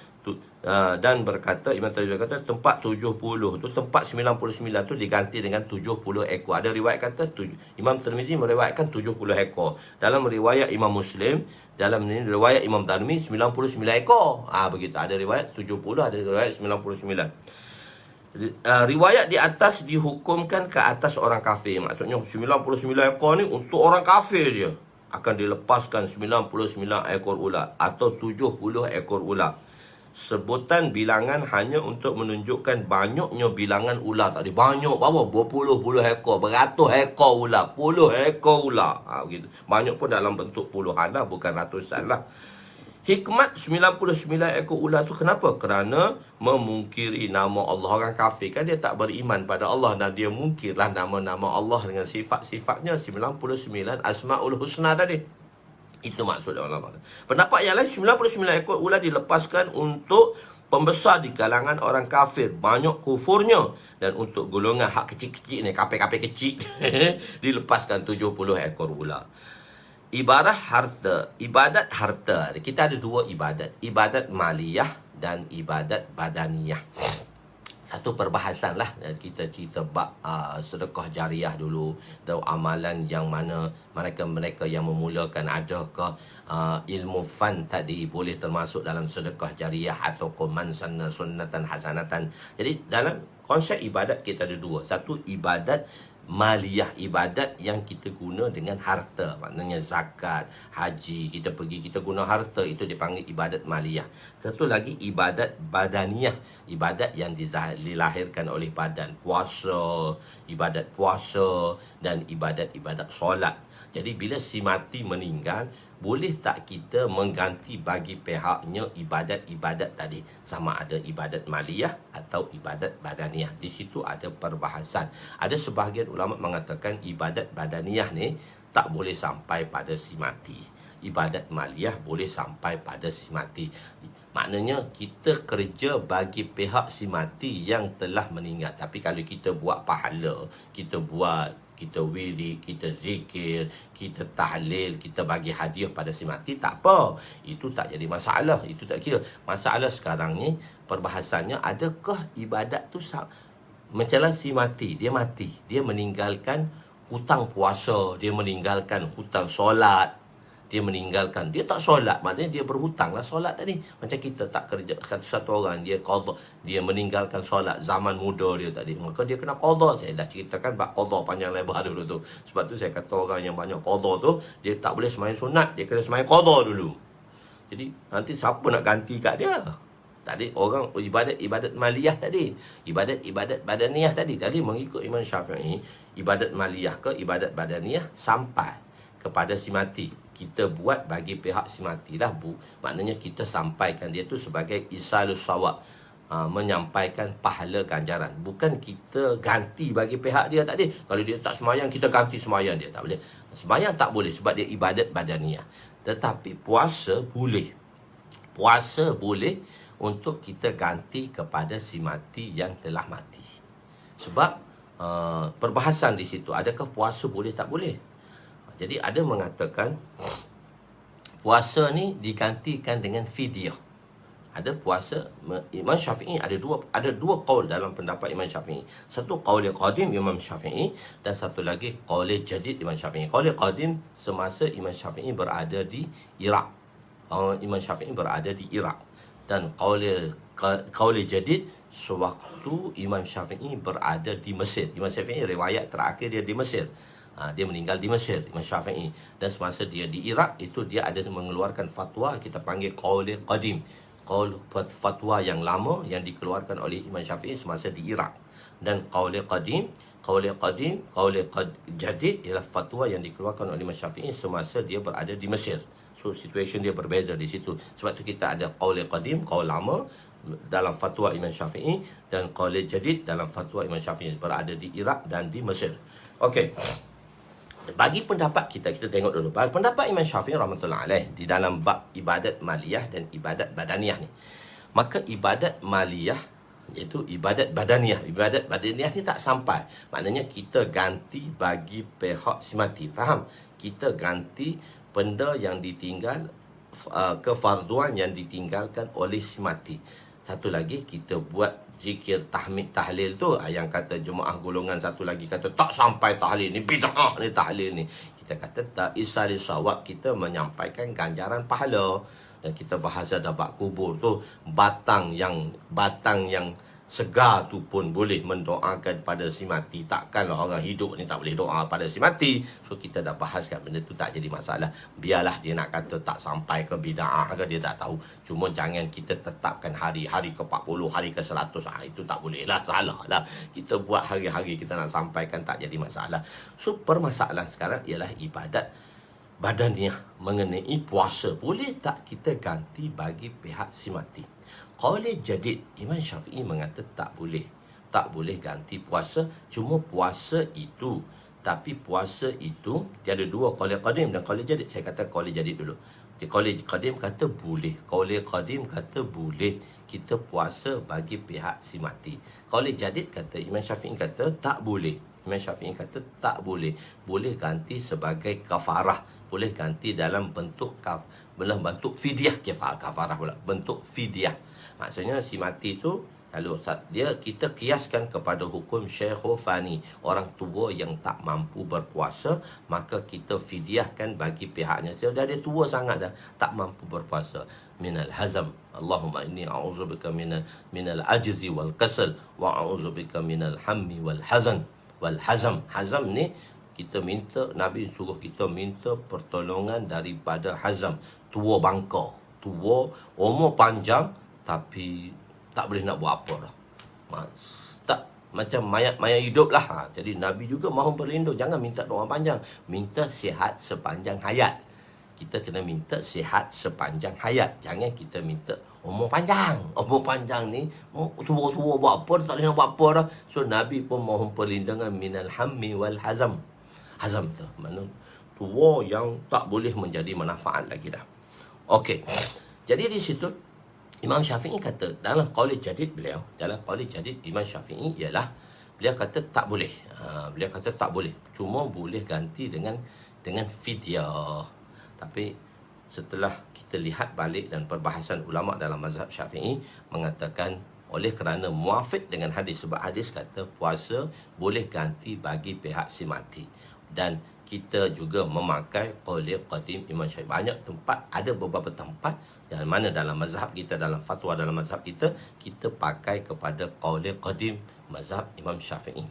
Speaker 1: Dan berkata, Imam Tirmizi berkata tempat 70 tu, tempat 99 tu diganti dengan 70 ekor. Ada riwayat kata Imam Tirmizi meriwayatkan 70 ekor. Dalam riwayat Imam Muslim, dalam riwayat Imam Darimi 99 ekor. Begitu. Ada riwayat 70, ada riwayat 99. Riwayat di atas dihukumkan ke atas orang kafir. Maksudnya 99 ekor ni untuk orang kafir dia. Akan dilepaskan 99 ekor ular atau 70 ekor ular. Sebutan bilangan hanya untuk menunjukkan banyaknya bilangan ular tadi. Banyak apa? Berpuluh-puluh ekor, beratus ekor ular, puluh ekor ular. Begitu. Banyak pun dalam bentuk puluhan lah, bukan ratusan lah. Hikmat 99 ekor ular tu kenapa? Kerana memungkiri nama Allah. Orang kafir kan dia tak beriman pada Allah, dan dia mungkirlah nama-nama Allah dengan sifat-sifatnya 99 Asmaul Husna tadi. Itu maksud ulama. Pendapat yang lain, 99 ekor ular dilepaskan untuk pembesar di kalangan orang kafir, banyak kufurnya, dan untuk golongan hak kecil-kecil ni, kafir-kafir kecil dilepaskan 70 ekor ular. Ibadat harta. Kita ada dua ibadat. Ibadat maliyah dan ibadat badaniyah. Satu perbahasan lah. Kita cerita bab sedekah jariah dulu. Dan amalan yang mana mereka yang memulakan, adakah ilmu fan tadi boleh termasuk dalam sedekah jariah atau man sanna sunnatan hasanatan. Jadi dalam konsep ibadat kita ada dua. Satu ibadat maliyah, ibadat yang kita guna dengan harta, maknanya zakat, haji, kita pergi kita guna harta, itu dipanggil ibadat maliyah. Satu lagi ibadat badaniyah, ibadat yang dilahirkan oleh badan, puasa, ibadat puasa dan ibadat-ibadat solat. Jadi bila si mati meninggal, boleh tak kita mengganti bagi pihaknya ibadat-ibadat tadi, sama ada ibadat maliyah atau ibadat badaniyah. Di situ ada perbahasan. Ada sebahagian ulama mengatakan ibadat badaniyah ni tak boleh sampai pada si mati. Ibadat maliyah boleh sampai pada si mati. Maknanya kita kerja bagi pihak si mati yang telah meninggal. Tapi kalau kita buat pahala, kita wirid, kita zikir, kita tahlil, kita bagi hadiah pada si mati, tak apa. Itu tak jadi masalah. Itu tak kira. Masalah sekarang ni, perbahasannya, adakah ibadat tu macam si mati, dia meninggalkan hutang puasa, dia meninggalkan hutang solat, dia meninggalkan, dia tak solat, maknanya dia berhutang lah solat tadi. Macam kita tak kerja, satu orang dia qada, dia meninggalkan solat zaman muda dia tadi, maka dia kena qada. Saya dah ceritakan bab qada panjang lebar dulu tu. Sebab tu saya kata orang yang banyak qada tu, dia tak boleh sembahyang sunat, dia kena sembahyang qada dulu. Jadi nanti siapa nak ganti kat dia? Tadi orang ibadat maliyah tadi, ibadat badaniyah tadi mengikut Imam Syafi'i, ibadat maliyah ke ibadat badaniyah sampai kepada si mati, kita buat bagi pihak si mati lah, maknanya kita sampaikan dia tu sebagai isalus sawab, menyampaikan pahala ganjaran. Bukan kita ganti bagi pihak dia tadi. Kalau dia tak semayang, kita ganti semayang dia, tak boleh. Semayang tak boleh sebab dia ibadat badaniyah. Tetapi puasa boleh. Puasa boleh untuk kita ganti kepada si mati yang telah mati. Sebab perbahasan di situ, adakah puasa boleh tak boleh? Jadi ada mengatakan puasa ni digantikan dengan fidyah. Ada puasa, Imam Syafi'i ada dua qaul dalam pendapat Imam Syafi'i. Satu qaul qadim Imam Syafi'i dan satu lagi qaul jadid Imam Syafi'i. Qaul qadim semasa Imam Syafi'i berada di Iraq. Imam Syafi'i berada di Iraq. Dan qaul jadid sewaktu Imam Syafi'i berada di Mesir. Imam Syafi'i riwayat terakhir dia di Mesir. Dia meninggal di Mesir, Imam Syafi'i. Dan semasa dia di Iraq, itu dia ada mengeluarkan fatwa, kita panggil qaul qadim. Fatwa yang lama yang dikeluarkan oleh Imam Syafi'i semasa di Iraq. Dan qaul jadid ialah fatwa yang dikeluarkan oleh Imam Syafi'i semasa dia berada di Mesir. So situation dia berbeza di situ. Sebab tu kita ada qaul qadim, qaul lama dalam fatwa Imam Syafi'i, dan qaul jadid dalam fatwa Imam Syafi'i berada di Iraq dan di Mesir. Okey. Bagi pendapat kita tengok dulu. Pendapat Imam Syafi'i rahmatullahi alaih di dalam bab ibadat maliyah dan ibadat badaniyah ni. Maka ibadat maliyah iaitu ibadat badaniyah. Ibadat badaniyah ni tak sampai. Maknanya kita ganti bagi pihak si mati. Faham? Kita ganti benda yang ditinggal, kefarduan yang ditinggalkan oleh si mati. satu lagi kita buat zikir tahmid tahlil tu, yang kata jemaah golongan satu lagi kata tak sampai tahlil ni, bid'ah ni tahlil ni. Kita kata tak isali sawab, kita menyampaikan ganjaran pahala. Dan kita bahasa dapat kubur tu, batang yang segar tu pun boleh mendoakan pada si mati. Takkanlah orang hidup ni tak boleh doa pada si mati. So kita dah bahaskan benda tu tak jadi masalah. Biarlah dia nak kata tak sampai ke bid'ah ke, dia tak tahu. Cuma jangan kita tetapkan hari-hari ke-40, hari ke-100. Itu tak boleh lah, salah lah. Kita buat hari-hari kita nak sampaikan, tak jadi masalah. So permasalahan sekarang ialah ibadat badaniah mengenai puasa. Boleh tak kita ganti bagi pihak si mati? Qaul jadid, Imam Syafi'i mengata tak boleh. Tak boleh ganti puasa. Cuma puasa itu, tapi puasa itu dia ada dua, qaul qadim dan qaul jadid. Saya kata qaul jadid dulu. Qaul qadim kata boleh. Qaul qadim kata boleh kita puasa bagi pihak si mati. Qaul jadid kata, Imam Syafi'i kata tak boleh. Imam Syafi'i kata tak boleh. Boleh ganti sebagai kafarah. Boleh ganti dalam bentuk bentuk fidyah. Kafarah pula, bentuk fidyah. Maksudnya si mati tu, lalu kita kiaskan kepada hukum Syekh Fani, orang tua yang tak mampu berpuasa, maka kita fidyahkan bagi pihaknya. Sudah dia tua sangat dah, tak mampu berpuasa. Minal hazam, Allahumma inni a'udzubika minal ajzi wal kasal wa a'udzubika minal hammi wal hazan. Wal hazam, hazam ni kita minta, Nabi suruh kita minta pertolongan daripada hazam, tua bangka, tua, umur panjang tapi tak boleh nak buat apa dah. Tak, macam mayat hidup lah. Jadi Nabi juga mahu berlindung. Jangan minta doa panjang, minta sihat sepanjang hayat. Kita kena minta sihat sepanjang hayat. Jangan kita minta umur panjang. Umur panjang ni tua-tua buat apa, tak boleh nak buat apa dah. So Nabi pun mohon perlindungan minal hammi wal hazam. Hazam tu mana tua yang tak boleh menjadi manfaat lagi dah. Okey. Jadi di situ Imam Syafi'i kata dalam qaul jadid beliau, dalam qaul jadid Imam Syafi'i ialah beliau kata tak boleh. Beliau kata tak boleh. Cuma boleh ganti dengan fidyah. Tapi setelah kita lihat balik dan perbahasan ulama dalam mazhab Syafi'i mengatakan oleh kerana muafiq dengan hadis, sebab hadis kata puasa boleh ganti bagi pihak si mati. Dan kita juga memakai qaul qadim Imam Syafi'i. Banyak tempat, ada beberapa tempat yang mana dalam mazhab kita, dalam fatwa dalam mazhab kita, kita pakai kepada qaul qadim mazhab Imam Syafi'i.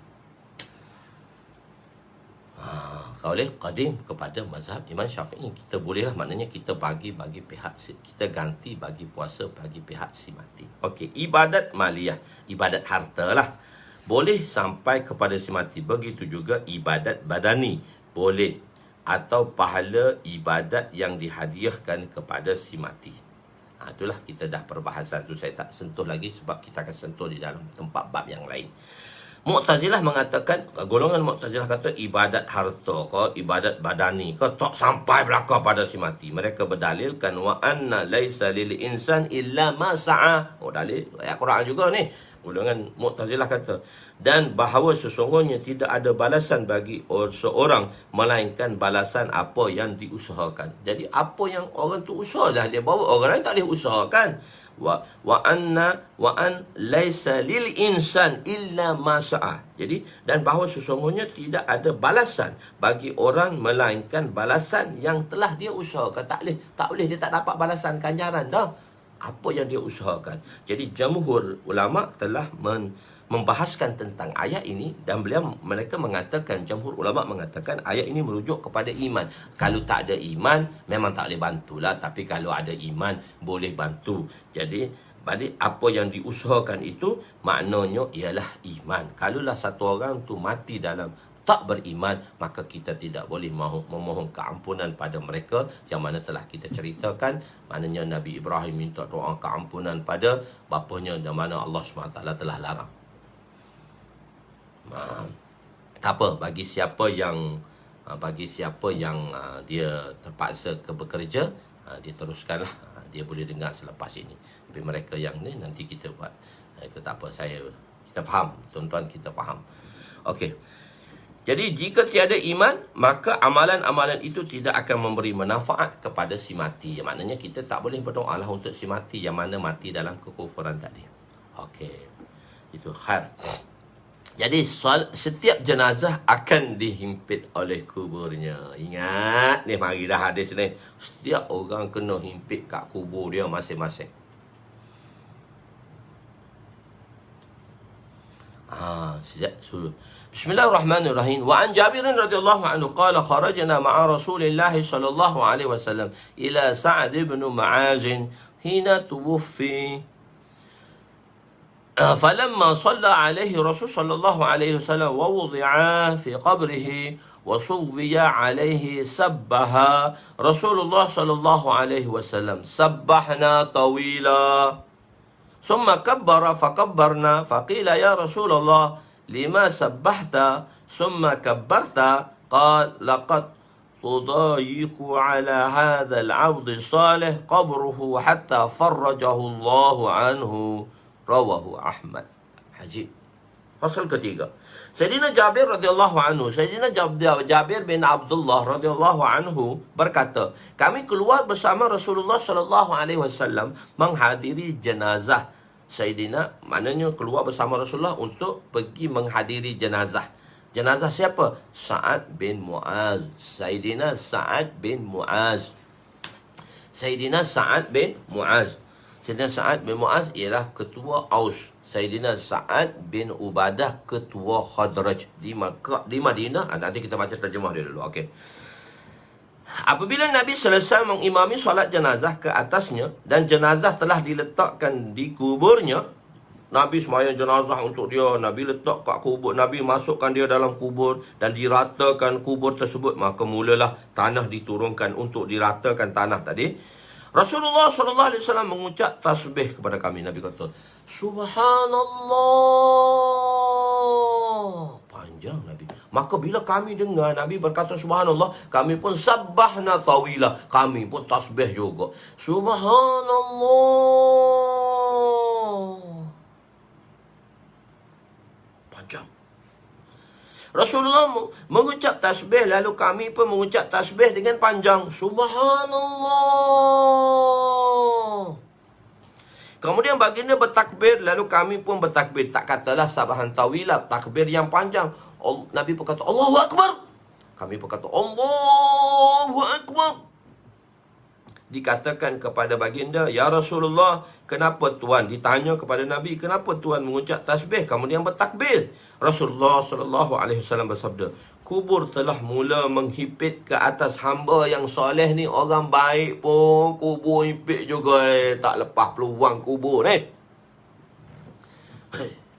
Speaker 1: Qaul qadim kepada mazhab Imam Syafi'i. Kita bolehlah, maknanya kita bagi pihak, kita ganti bagi puasa bagi pihak si mati. Okey, ibadat maliyah, ibadat harta lah, boleh sampai kepada si mati. Begitu juga ibadat badani boleh, atau pahala ibadat yang dihadiahkan kepada si mati. Itulah kita dah perbahasan tu, saya tak sentuh lagi sebab kita akan sentuh di dalam tempat bab yang lain. Mu'tazilah mengatakan, golongan Mu'tazilah kata ibadat harta ke ibadat badani ke tak sampai belaka pada si mati. Mereka berdalilkan wa anna laisa lil insan illa ma sa'a. Dalil ayat Quran juga ni. Golongan Mu'tazilah kata, dan bahawa sesungguhnya tidak ada balasan bagi seorang melainkan balasan apa yang diusahakan. Jadi apa yang orang tu usaha dah dia bawa, orang lain tak boleh usahakan. Wa an laisa lil insan illa ma sa'a. Jadi dan bahawa sesungguhnya tidak ada balasan bagi orang melainkan balasan yang telah dia usahakan. Tak boleh dia tak dapat balasan ganjaran dah apa yang dia usahakan. Jadi jamhur ulama telah membahaskan tentang ayat ini, dan mereka mengatakan, jamhur ulama mengatakan ayat ini merujuk kepada iman. Kalau tak ada iman memang tak boleh bantulah, tapi kalau ada iman boleh bantu. Jadi balik apa yang diusahakan itu maknanya ialah iman. Kalaulah satu orang tu mati dalam tak beriman, maka kita tidak boleh memohon keampunan pada mereka, yang mana telah kita ceritakan. Maknanya Nabi Ibrahim minta doa keampunan pada bapanya, yang mana Allah SWT telah larang. Tak apa, bagi siapa yang dia terpaksa bekerja, dia teruskanlah, dia boleh dengar selepas ini. Tapi mereka yang ni nanti kita buat, itu tak apa, kita faham, tuan-tuan, kita faham. Okey. Jadi jika tiada iman, maka amalan-amalan itu tidak akan memberi manfaat kepada si mati. Maknanya kita tak boleh berdoa lah untuk si mati yang mana mati dalam kekufuran tadi. Okey. Itu khair. Jadi setiap jenazah akan dihimpit oleh kuburnya. Ingat ni, mari dah hadis ni. Setiap orang kena himpit kat kubur dia masing-masing. Bismillahirrahmanirrahim. Wa an Jabir radhiyallahu anhu qala kharajna ma'a Rasulillah sallallahu alaihi wasallam ila Sa'd ibn Mu'az hina tuwfi. فلما صلى عليه رسول صلى الله عليه وسلم ووضع في قبره وصوي عليه سبها رسول الله صلى الله عليه وسلم سبحنا طويلا ثم كبر فكبرنا فقيل يا رسول الله لما سبحت ثم كبرت قال لقد تضايق على هذا العبد الصالح قبره حتى فرجه الله عنه. Rawahu Ahmad. Ajib. Pasal ketiga. Sayyidina Jabir radhiyallahu anhu, Sayyidina Jabir bin Abdullah radhiyallahu anhu berkata, kami keluar bersama Rasulullah sallallahu alaihi wasallam menghadiri jenazah Sayyidina, maknanya keluar bersama Rasulullah untuk pergi menghadiri jenazah. Jenazah siapa? Sa'ad bin Mu'az. Sayyidina Sa'ad bin Mu'az. Sayyidina Sa'ad bin Mu'az. Sayyidina Sa'ad bin Mu'az ialah ketua Aus. Sayyidina Sa'ad bin Ubadah ketua Khadraj di Makkah, di Madinah. Nanti kita baca terjemah dia dulu. Okey. Apabila Nabi selesai mengimami solat jenazah ke atasnya dan jenazah telah diletakkan di kuburnya, Nabi sembahyang jenazah untuk dia, Nabi letak kat kubur, Nabi masukkan dia dalam kubur dan diratakan kubur tersebut, maka mulalah tanah diturunkan untuk diratakan tanah tadi. Rasulullah sallallahu alaihi wasallam mengucap tasbih kepada kami. Nabi kata, Subhanallah. Panjang Nabi. Maka bila kami dengar Nabi berkata Subhanallah, kami pun sabbahna tawila. Kami pun tasbih juga. Subhanallah. Panjang. Rasulullah mengucap tasbih, lalu kami pun mengucap tasbih dengan panjang. Subhanallah. Kemudian baginda bertakbir, lalu kami pun bertakbir. Tak katalah sabahan tawilah, takbir yang panjang. Nabi pun kata Allahu Akbar. Kami pun kata Allahu Akbar. Dikatakan kepada baginda, ya Rasulullah, kenapa Tuan? Ditanya kepada Nabi, kenapa Tuan mengucap tasbih kemudian bertakbir? Rasulullah sallallahu alaihi wasallam bersabda, kubur telah mula menghipit ke atas hamba yang soleh ni. Orang baik pun kubur hipit juga. Tak lepas peluang kubur ni.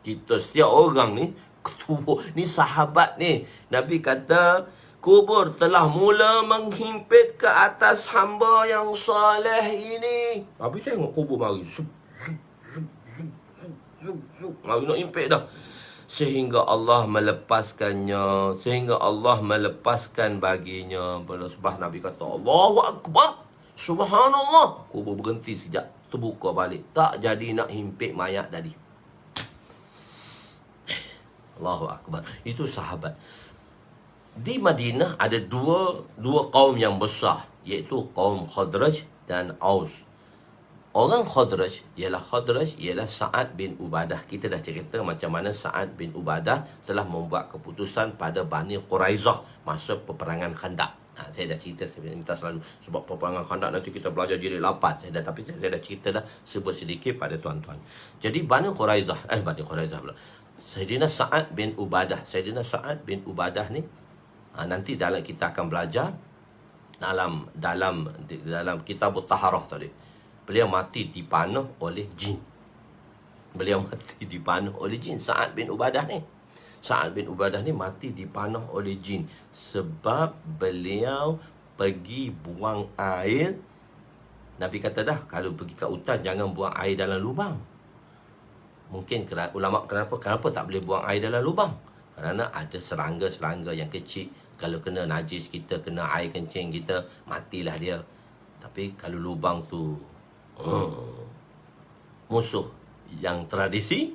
Speaker 1: Kita setiap orang ni kubur ni sahabat ni. Nabi kata kubur telah mula menghimpit ke atas hamba yang soleh ini. Habis tengok kubur mari. Mari nak himpit dah. Sehingga Allah melepaskannya. Sehingga Allah melepaskan baginya. Sebab Nabi kata Allahu Akbar. Subhanallah. Kubur berhenti sekejap. Terbuka balik. Tak jadi nak himpit mayat tadi. Allahu Akbar. Itu sahabat. Di Madinah ada dua kaum yang besar, iaitu kaum Khadraj dan Aus. Orang Khadraj ialah Sa'ad bin Ubadah. Kita dah cerita macam mana Sa'ad bin Ubadah telah membuat keputusan pada Bani Quraizah masa peperangan Khandaq. Saya dah cerita, saya minta selalu sebab peperangan Khandaq nanti kita belajar jilid 8. Tapi saya dah cerita dah sedikit pada tuan-tuan. Jadi Bani Quraizah pula. Sayyidina Sa'ad bin Ubadah. Sayyidina Sa'ad bin Ubadah ni nanti dalam kita akan belajar dalam kitab Taharah tadi. Beliau mati dipanah oleh jin. Sa'ad bin Ubadah ni. Sa'ad bin Ubadah ni mati dipanah oleh jin sebab beliau pergi buang air. Nabi kata dah, kalau pergi ke hutan jangan buang air dalam lubang. Mungkin ulama kenapa tak boleh buang air dalam lubang? Kerana ada serangga-serangga yang kecil. Kalau kena najis kita, kena air kencing kita, matilah dia. Tapi kalau lubang tu musuh yang tradisi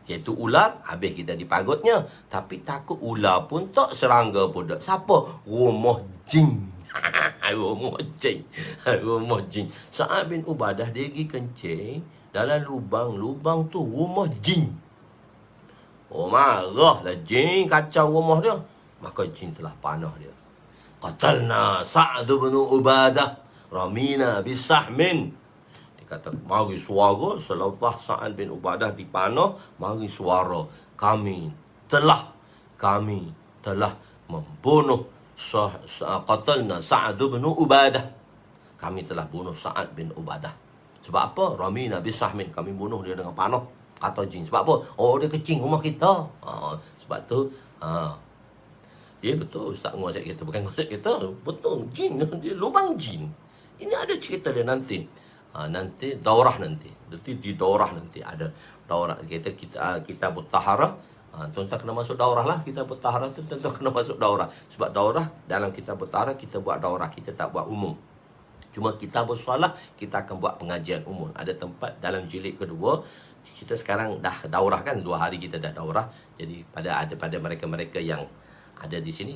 Speaker 1: iaitu ular, habis kita dipagutnya. Tapi takut ular pun tak, serangga pun tak. Siapa? Rumah jin. Rumah jin. Rumah jin. Sa'ad bin Ubadah dia pergi kencing dalam lubang tu rumah jin. Oh, marahlah jin, kacau rumah dia. Maka jin telah panah dia. Qatalna Sa'ad bin Ubadah ramina bisahmin. Kata, mari suara selepas Sa'ad bin Ubadah dipanah, mari suara, kami telah membunuh qatalna Sa'ad bin Ubadah. Kami telah bunuh Sa'ad bin Ubadah. Sebab apa? Ramina bisahmin, kami bunuh dia dengan panah. Kata jin. Sebab apa? Oh, dia kecing rumah kita. Sebab tu ya betul, Ustaz nguasai kita. Bukan nguasai kita, betul, jin. Dia lubang jin. Ini ada cerita dia nanti. Nanti daurah nanti di daurah nanti ada daurah kita bertaharah. Tuan-tuan kena masuk daurah lah. Kita bertaharah tu tuan-tuan kena masuk daurah. Sebab daurah, dalam kita bertaharah kita buat daurah, kita tak buat umum. Cuma kita bersolat, kita akan buat pengajian umum. Ada tempat dalam jilid kedua. Kita sekarang dah daurah kan, 2 hari kita dah daurah. Jadi pada mereka-mereka yang ada di sini,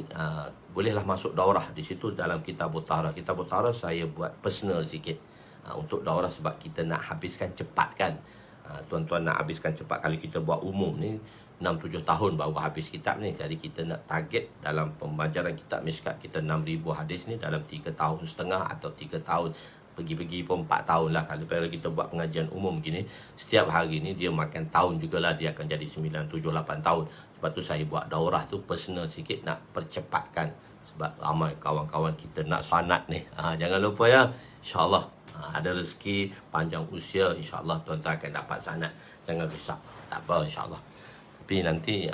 Speaker 1: bolehlah masuk daurah di situ dalam kitab Taharah. Kitab Taharah saya buat personal sikit untuk daurah sebab kita nak habiskan cepat kan. Tuan-tuan nak habiskan cepat. Kalau kita buat umum ni 6-7 tahun baru habis kitab ni. Jadi kita nak target dalam pembelajaran kitab Mishkat kita 6,000 hadis ni dalam 3,5 tahun atau 3 tahun. Pergi-pergi pun 4 tahun lah. Kalau kita buat pengajian umum gini, setiap hari ni dia makan tahun jugalah. Dia akan jadi 9, 7, 8 tahun. Sebab tu saya buat daurah tu personal sikit, nak percepatkan. Sebab ramai kawan-kawan kita nak sanad ni. Jangan lupa ya, InsyaAllah ada rezeki, panjang usia, InsyaAllah tuan-tuan akan dapat sanad. Jangan risau, tak apa InsyaAllah. Tapi nanti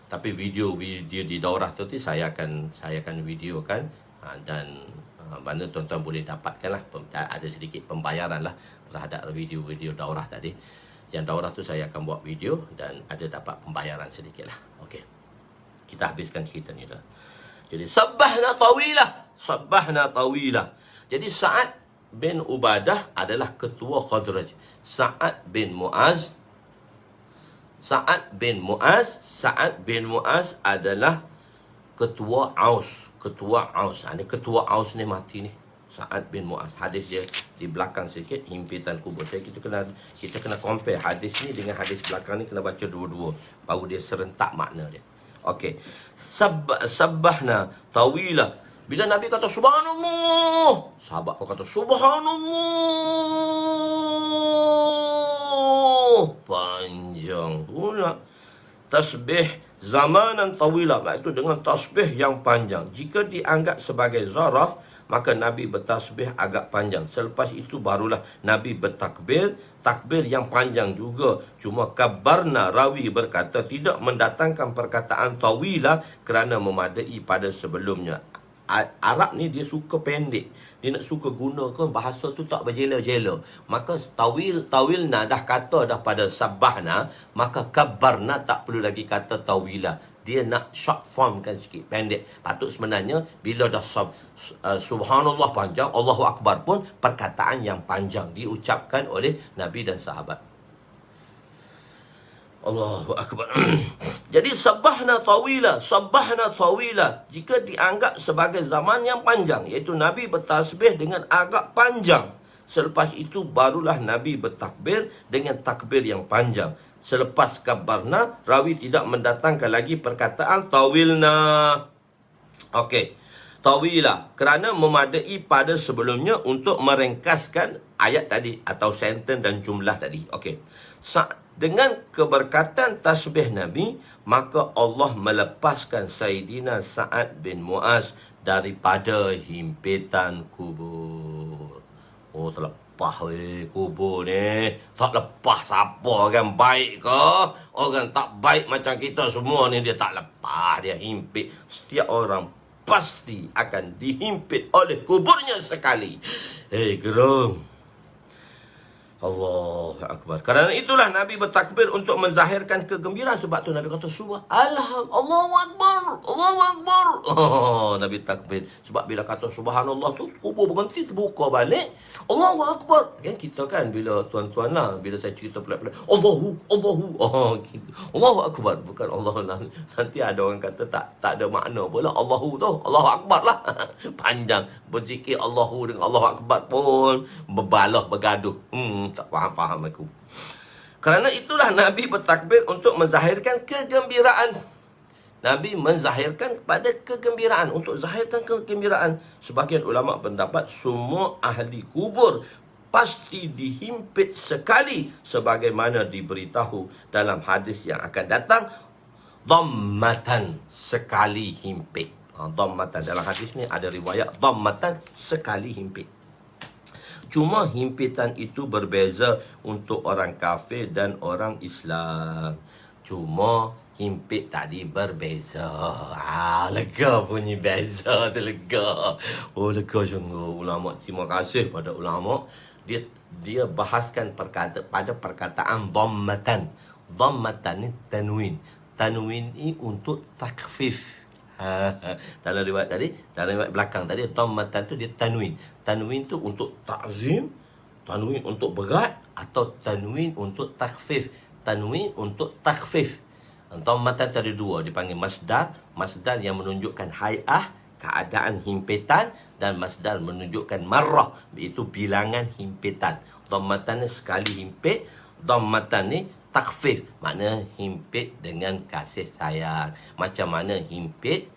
Speaker 1: tapi video di daurah tu saya akan videokan, dan mana tuan-tuan boleh dapatkan lah, ada sedikit pembayaran lah terhadap video daurah tadi. Yang daurah tu saya akan buat video dan ada dapat pembayaran sedikit lah. Okey, kita habiskan cerita ni dah. Jadi sabbahna tawilah. Jadi Sa'ad bin Ubadah adalah ketua Khadraj. Sa'ad bin Mu'az adalah ketua Aus. Ini ketua Aus ni mati ni. Sa'ad bin Mu'az. Hadis dia di belakang sikit, himpitan kubur. Kita kena compare hadis ni dengan hadis belakang ni, kena baca dua-dua baru dia serentak makna dia. Okey. Sabbahna tawilah. Bila Nabi kata subhanallah, sahabat pun kata subhanallah. Panjang pula. Tasbih zamanan tawilah, iaitu dengan tasbih yang panjang. Jika dianggap sebagai zaraf, maka Nabi bertasbih agak panjang. Selepas itu barulah Nabi bertakbir, takbir yang panjang juga. Cuma kabarna, rawi berkata, tidak mendatangkan perkataan tawilah kerana memadai pada sebelumnya. Arab ni dia suka pendek. Dia nak suka gunakan bahasa tu tak berjela-jela. Maka tawilna dah kata dah pada sabbahna, maka kabarna tak perlu lagi kata tawilah. Dia nak short form kan sikit, pendek. Patut sebenarnya bila dah subhanallah panjang, Allahu Akbar pun perkataan yang panjang diucapkan oleh Nabi dan sahabat. Allahu Akbar. Jadi sabbahna tawilah. Jika dianggap sebagai zaman yang panjang, iaitu Nabi bertasbih dengan agak panjang. Selepas itu barulah Nabi bertakbir dengan takbir yang panjang. Selepas kabarna, rawi tidak mendatangkan lagi perkataan tawilna. Okey. Tawilah kerana memadai pada sebelumnya untuk meringkaskan ayat tadi atau sentence dan jumlah tadi. Okey. Dengan keberkatan tasbih Nabi, maka Allah melepaskan Sayyidina Sa'ad bin Mu'az daripada himpitan kubur. Oh, terlepas kubur ni. Tak lepas siapa, orang baik ke? Orang tak baik macam kita semua ni, dia tak lepas, dia himpit. Setiap orang pasti akan dihimpit oleh kuburnya sekali. Gerung. Allahu Akbar. Kerana itulah Nabi bertakbir untuk menzahirkan kegembiraan. Sebab tu Nabi kata Allahu Akbar, Allahu Akbar. Oh, Nabi takbir. Sebab bila kata subhanallah tu, kubur berhenti, terbuka balik. Allahu Akbar. Kan kita kan bila tuan-tuan lah, bila saya cerita pelan-pelan, Allahu. Oh, gitu. Allahu Akbar. Bukan Allah lah. Nanti ada orang kata tak ada makna pula. Allahu tu, Allahu Akbar lah. Panjang. Berzikir Allahu dengan Allahu Akbar pun berbalah, bergaduh. Tak faham aku. Kerana itulah Nabi bertakbir untuk menzahirkan kegembiraan. Nabi menzahirkan kepada kegembiraan. Untuk zahirkan kegembiraan. Sebagian ulama' pendapat semua ahli kubur pasti dihimpit sekali. Sebagaimana diberitahu dalam hadis yang akan datang. Dhammatan, sekali himpit. Dhammatan, dalam hadis ni ada riwayat dhammatan, sekali himpit. Cuma himpitan itu berbeza untuk orang kafir dan orang Islam. Cuma himpit tadi berbeza. Lega bunyi beza tu, lega. Oh, lega sungguh. Ulama, terima kasih pada ulama. Dia bahaskan pada perkataan dhammatan. Dhammatan ni tanwin. Tanwin ni untuk takfif. Dalam riwayat belakang tadi, dhammatan tu dia tanwin. Tanwin tu untuk ta'zim, tanwin untuk berat, atau tanwin untuk takhfif. Tanwin untuk takhfif. Dhammatan tadi dua, dipanggil masdar. Masdar yang menunjukkan hai'ah, keadaan himpitan, dan masdar menunjukkan marrah, iaitu bilangan himpitan. Dhammatan ni sekali himpit, dhammatan ni takhfif, makna himpit dengan kasih sayang. Macam mana himpit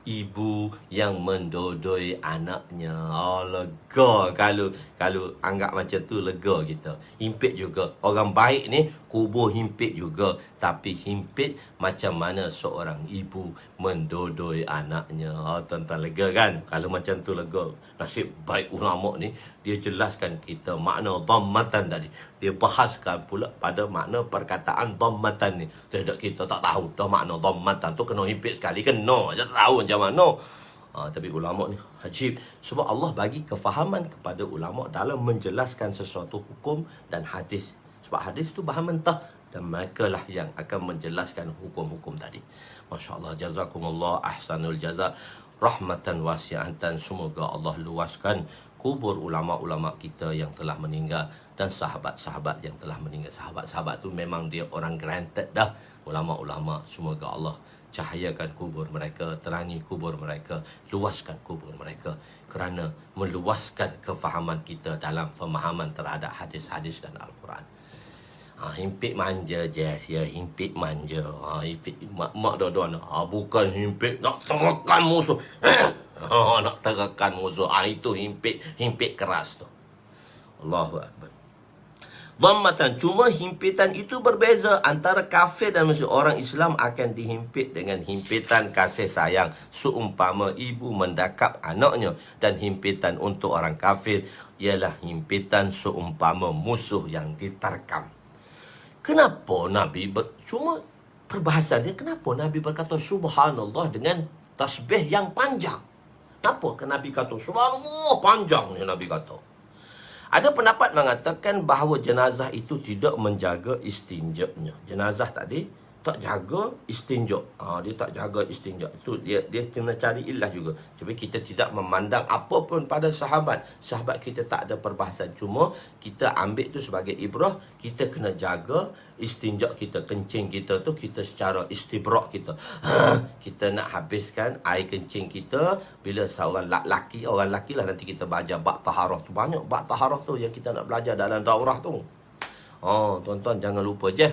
Speaker 1: ibu yang mendodoi anaknya. Oh, lega. Kalau anggap macam tu, lega kita. Himpit juga. Orang baik ni kubur himpit juga. Tapi himpit macam mana seorang ibu mendodoi anaknya. Oh, tuan-tuan, lega kan? Kalau macam tu lega. Nasib baik ulama ni, dia jelaskan kita makna dhammatan tadi. Dia bahaskan pula pada makna perkataan dhammatan ni. Tidak, kita tak tahu dah makna dhammatan tu kena himpit sekali. Kena je, tak tahu macam mana. Tapi ulama ni ajib. Sebab Allah bagi kefahaman kepada ulama dalam menjelaskan sesuatu hukum dan hadis. Sebab hadis tu bahan mentah, dan mereka lah yang akan menjelaskan hukum-hukum tadi. Masya Allah, jazakumullah ahsanul jaza, rahmatan wasi'atan. Semoga Allah luaskan kubur ulama-ulama kita yang telah meninggal, dan sahabat-sahabat yang telah meninggal. Sahabat-sahabat tu memang dia orang granted dah. Ulama-ulama, semoga Allah cahayakan kubur mereka, terangi kubur mereka, luaskan kubur mereka, kerana meluaskan kefahaman kita dalam pemahaman terhadap hadis-hadis dan Al-Quran. Himpit manja, Jeff. Ya, himpit manja. Himpit mak dua-dua. Bukan himpit nak terkan musuh. Nak terkan musuh. Itu himpit keras tu. Allahu Akbar. Dhammatan, cuma himpitan itu berbeza antara kafir dan Muslim. Orang Islam akan dihimpit dengan himpitan kasih sayang, seumpama ibu mendakap anaknya. Dan himpitan untuk orang kafir ialah himpitan seumpama musuh yang diterkam. Kenapa Nabi cuma perbahasan dia, kenapa Nabi berkata subhanallah dengan tasbih yang panjang? Kenapa Nabi kata subhanallah panjang ni Nabi kata? Ada pendapat mengatakan bahawa jenazah itu tidak menjaga istinjanya. Jenazah tadi tak jaga istinja. Dia tak jaga istinja. Itu dia kena cari ilah juga. Tapi kita tidak memandang apa pun pada sahabat. Sahabat kita tak ada perbahasan. Cuma kita ambil tu sebagai ibrah. Kita kena jaga istinja kita, kencing kita tu, kita secara istibrak kita. Kita nak habiskan air kencing kita bila seorang lelaki, orang lelaki lah, nanti kita belajar bab taharah tu. Banyak bab taharah tu yang kita nak belajar dalam daurah tu. Tuan-tuan jangan lupa je,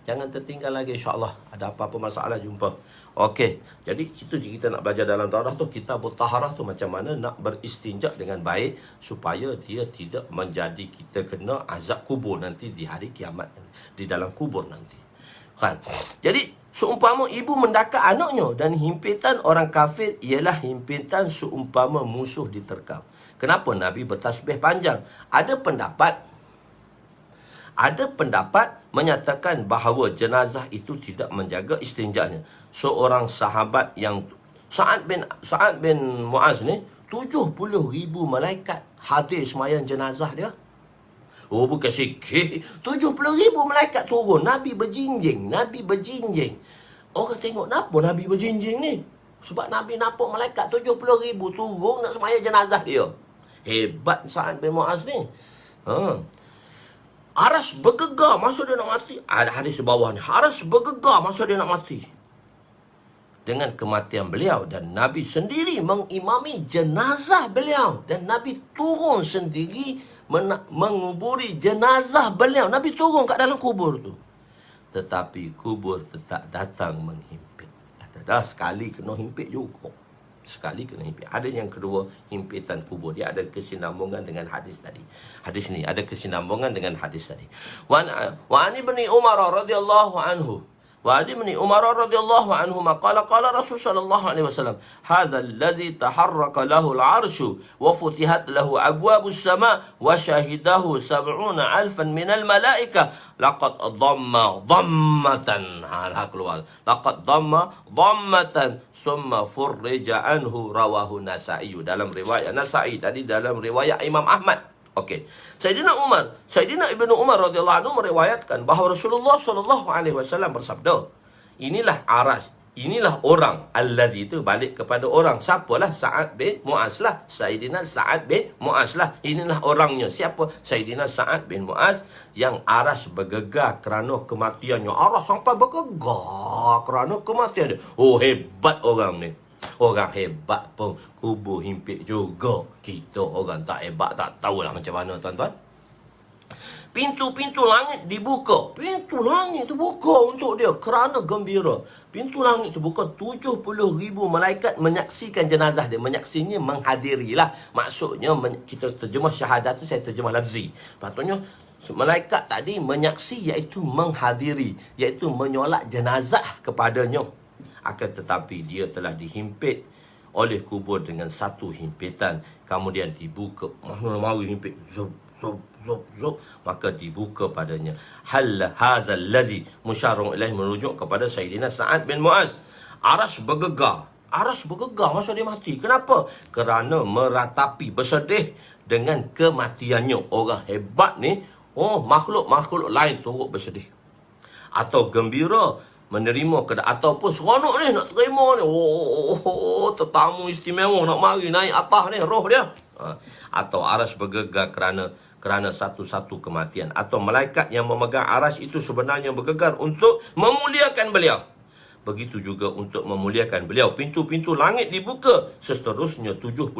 Speaker 1: jangan tertinggal lagi, insya-Allah. Ada apa-apa masalah jumpa. Okey, jadi itu je kita nak belajar dalam daurah tu. Kita bertaharah tu macam mana nak beristinja dengan baik supaya dia tidak menjadi kita kena azab kubur nanti di hari kiamat, di dalam kubur nanti. Kan? Jadi seumpama ibu mendakap anaknya, dan himpitan orang kafir ialah himpitan seumpama musuh diterkam. Kenapa Nabi bertasbih panjang? Ada pendapat menyatakan bahawa jenazah itu tidak menjaga istinjanya. Seorang sahabat yang Sa'ad bin Mu'az ni, 70,000 malaikat hadir sembahyang jenazah dia. Oh, bukan sikit. 70,000 malaikat turun. Nabi berjinjing. Orang tengok, kenapa Nabi berjinjing ni? Sebab Nabi nampak malaikat 70,000 turun nak semaya jenazah dia. Hebat Sa'ad bin Mu'az ni. Aras bergegar masa dia nak mati. Ada hadis di bawah ni. Aras bergegar masa dia nak mati. Dengan kematian beliau. Dan Nabi sendiri mengimami jenazah beliau. Dan Nabi turun sendiri menguburi jenazah beliau. Nabi turun kat dalam kubur tu. Tetapi kubur tetap datang menghimpit. Kata dah sekali kena himpit juga. Sekali kena himpit. Hadis yang kedua, himpitan kubur. Dia ada kesinambungan dengan hadis tadi. Hadis ni ada kesinambungan dengan hadis tadi. Wa an ibni Umar radhiyallahu anhu. Wa an ibni Umar radhiyallahu anhu qala Rasul sallallahu alaihi wasallam, "Hadza allazi taharraka lahu al-'arsyu wa futihat lahu abwabus sama wa syahidahu 70,000 minal malaika laqad dhamma dhammatan." Laqad dhamma dhammatan summa furrija anhu rawahu Nasa'i. Dalam riwayat Nasa'i tadi, dalam riwayat Imam Ahmad. Okey. Sayyidina Ibnu Umar radhiyallahu anhu meriwayatkan bahawa Rasulullah sallallahu alaihi wasallam bersabda, inilah aras, inilah orang. Allazi itu balik kepada orang. Siapalah? Sa'ad bin Mu'az lah. Sayyidina Sa'ad bin Mu'az lah. Inilah orangnya. Siapa? Sayyidina Sa'ad bin Mu'az yang aras bergegar kerana kematiannya. Aras sampai bergegar kerana kematian dia. Oh, hebat orang ni. Orang hebat pun kubur himpit juga. Kita orang tak hebat tak tahulah macam mana, tuan-tuan. Pintu-pintu langit dibuka. Pintu langit tu buka untuk dia kerana gembira. Pintu langit tu buka, 70,000 malaikat menyaksikan jenazah dia. Menyaksinya menghadirilah. Maksudnya kita terjemah syahadat tu, saya terjemah lafzi. Patutnya malaikat tadi menyaksi, iaitu menghadiri, iaitu menyolat jenazah kepadanya. Akan tetapi dia telah dihimpit oleh kubur dengan satu himpitan. Kemudian dibuka. Mari himpit. Zub, zub, zub, zub. Maka dibuka padanya. Hal hazal ladzi musyarun ilaih, merujuk kepada Sayyidina Sa'ad bin Mu'az. Aras bergegar. Aras bergegar masa dia mati. Kenapa? Kerana meratapi, bersedih dengan kematiannya. Orang hebat ni, makhluk-makhluk lain turut bersedih. Atau gembira menerima ataupun seronok ni nak terima ni. Tetamu istimewa nak mari naik atas ni roh dia. Atau aras bergegar kerana satu-satu kematian. Atau malaikat yang memegang aras itu sebenarnya bergegar untuk memuliakan beliau. Begitu juga untuk memuliakan beliau. Pintu-pintu langit dibuka. Seterusnya 70,000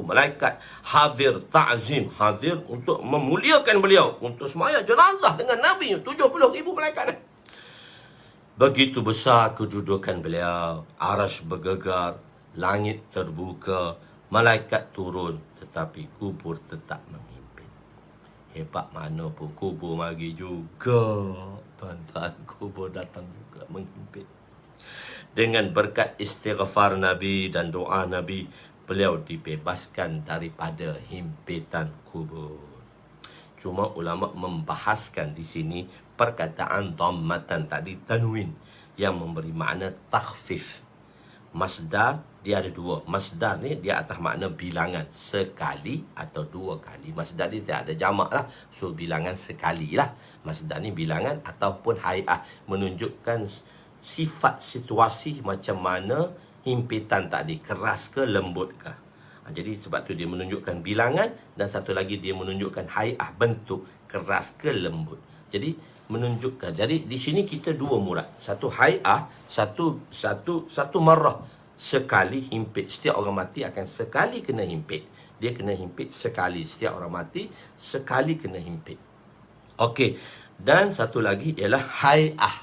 Speaker 1: malaikat hadir ta'zim, hadir untuk memuliakan beliau. Untuk semaya jenazah dengan Nabi. 70,000 malaikat ni. Begitu besar kedudukan beliau. Aras bergegar, langit terbuka, malaikat turun, tetapi kubur tetap menghimpit. Hebat mana pun kubur mari juga. Tuan-tuan, kubur datang juga menghimpit. Dengan berkat istighfar Nabi dan doa Nabi, beliau dibebaskan daripada himpitan kubur. Cuma ulama membahaskan di sini perkataan dhammatan tadi, tanwin, yang memberi makna takhfif. Masdar dia ada dua. Masdar ni dia atas makna bilangan, sekali atau dua kali. Masdar dia tak ada jamak lah, so bilangan sekali lah. Masdar ni bilangan ataupun hai'ah, menunjukkan sifat situasi macam mana himpitan tadi, keras ke lembut ke. Jadi sebab tu dia menunjukkan bilangan, dan satu lagi dia menunjukkan hai'ah, bentuk, keras ke lembut. Jadi menunjukkan. Jadi di sini kita dua murad. Satu hai'ah, satu marrah. Sekali himpit. Setiap orang mati akan sekali kena himpit. Dia kena himpit sekali. Setiap orang mati sekali kena himpit. Okey. Dan satu lagi ialah hai'ah.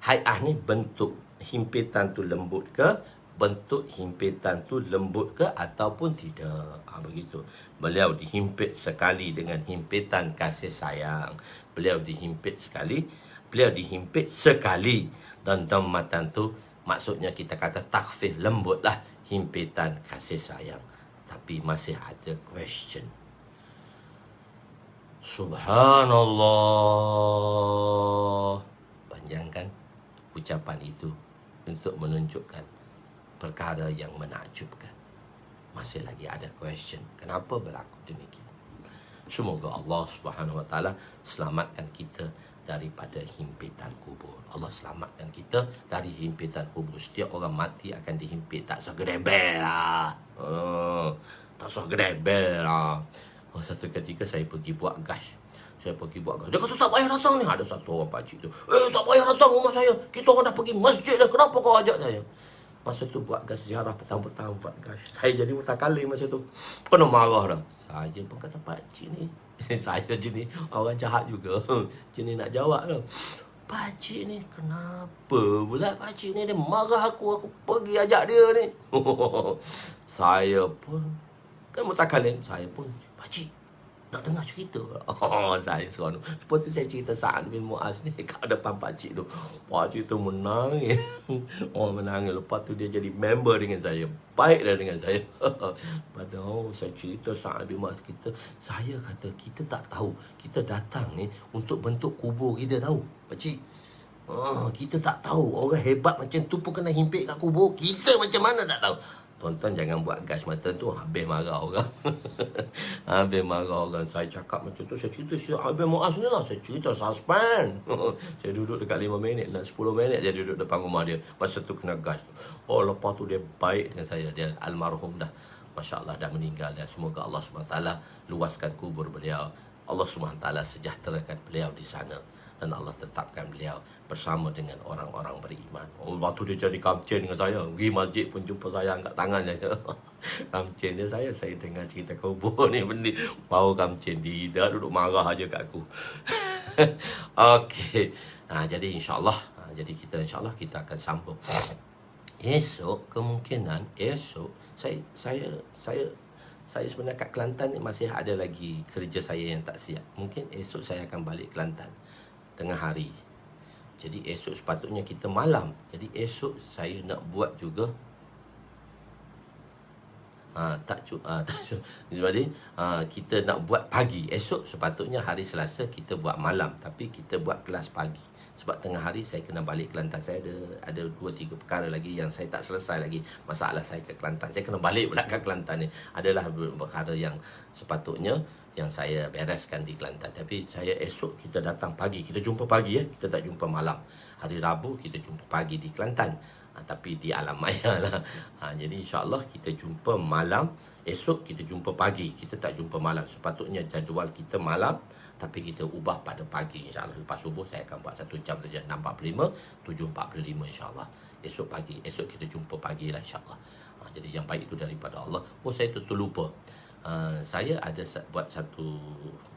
Speaker 1: Hai'ah ni bentuk himpitan tu lembut ke, bentuk himpitan tu lembut ke ataupun tidak. Begitu. Beliau dihimpit sekali dengan himpitan kasih sayang. Beliau dihimpit sekali. Beliau dihimpit sekali. Dan dhammatan tu maksudnya kita kata takhfif, lembut lah. Himpitan kasih sayang. Tapi masih ada question. Subhanallah. Panjangkan ucapan itu untuk menunjukkan perkara yang menakjubkan. Masih lagi ada question. Kenapa berlaku demikian? Semoga Allah Subhanahu Wa Taala selamatkan kita daripada himpitan kubur. Allah selamatkan kita dari himpitan kubur. Setiap orang mati akan dihimpit. Tak usah gedebel lah. Tak usah gedebel lah. Satu ketika saya pergi buat gas. Dia kata tak payah datang ni. Ada satu orang pakcik tu. Tak payah datang rumah saya. Kita orang dah pergi masjid dah. Kenapa kau ajak saya? Masa tu buat gas ziarah petang-petang buat gas. Saya jadi mutakalim masa tu. Kena marah dah. Saya pun kata pakcik ni. Saya jenis orang jahat juga. Jenis nak jawab dah. Pakcik ni kenapa pula pakcik ni dia marah aku pergi ajak dia ni. Saya pun kan mutakalim. Saya pun pakcik nak dengar cerita. Saya seronok. Seperti saya cerita Sa'ad bin Mu'az ni kat depan pakcik tu. Pakcik tu menangis. Menangis. Lepas tu dia jadi member dengan saya. Baik dah dengan saya. Padahal saya cerita Sa'ad bin Mu'az kita. Saya kata kita tak tahu. Kita datang ni untuk bentuk kubur kita tahu. Pakcik. Kita tak tahu. Orang hebat macam tu pun kena himpit kat kubur. Kita macam mana tak tahu. Tuan-tuan jangan buat gas mata tu. Habis marah orang. Habis marah orang. Saya cakap macam tu. Saya cerita Sa'ad bin Mu'az ni lah. Saya cerita suspend. Saya duduk dekat 5 minit. Dan 10 minit saya duduk depan rumah dia. Masa tu kena gas tu. Lepas tu dia baik dengan saya. Dia almarhum dah. Masya Allah dah meninggal. Dan semoga Allah SWT luaskan kubur beliau. Allah SWT sejahterakan beliau di sana. Dan Allah tetapkan beliau bersama dengan orang-orang beriman. Waktu dia jadi kamcen dengan saya. Pergi masjid pun jumpa saya angkat tangan saya. Kamcen dia saya dengar cerita kubur ni. Benda bau kamcen. Dia duduk marah aja kat aku. Okey. Jadi insyaAllah. Jadi kita insyaAllah kita akan sambung. Esok kemungkinan saya sebenarnya kat Kelantan ni masih ada lagi kerja saya yang tak siap. Mungkin esok saya akan balik Kelantan tengah hari. Jadi esok sepatutnya kita malam. Jadi esok saya nak buat juga jadi kita nak buat pagi. Esok sepatutnya hari Selasa kita buat malam, tapi kita buat kelas pagi. Sebab tengah hari saya kena balik Kelantan. Saya ada 2-3 perkara lagi yang saya tak selesai lagi. Masalah saya ke Kelantan. Saya kena balik pula ke Kelantan ni. Adalah perkara yang sepatutnya yang saya bereskan di Kelantan. Tapi saya esok kita datang pagi. Kita jumpa pagi ya. Kita tak jumpa malam. Hari Rabu kita jumpa pagi di Kelantan. Tapi di alam maya lah. Jadi insyaAllah kita jumpa malam. Esok kita jumpa pagi. Kita tak jumpa malam. Sepatutnya jadual kita malam, tapi kita ubah pada pagi insyaAllah. Lepas subuh saya akan buat 1 jam saja. 6.45, 7.45 insyaAllah. Esok pagi. Esok kita jumpa pagi lah insyaAllah. Jadi yang baik itu daripada Allah. Saya terlupa. Saya ada buat satu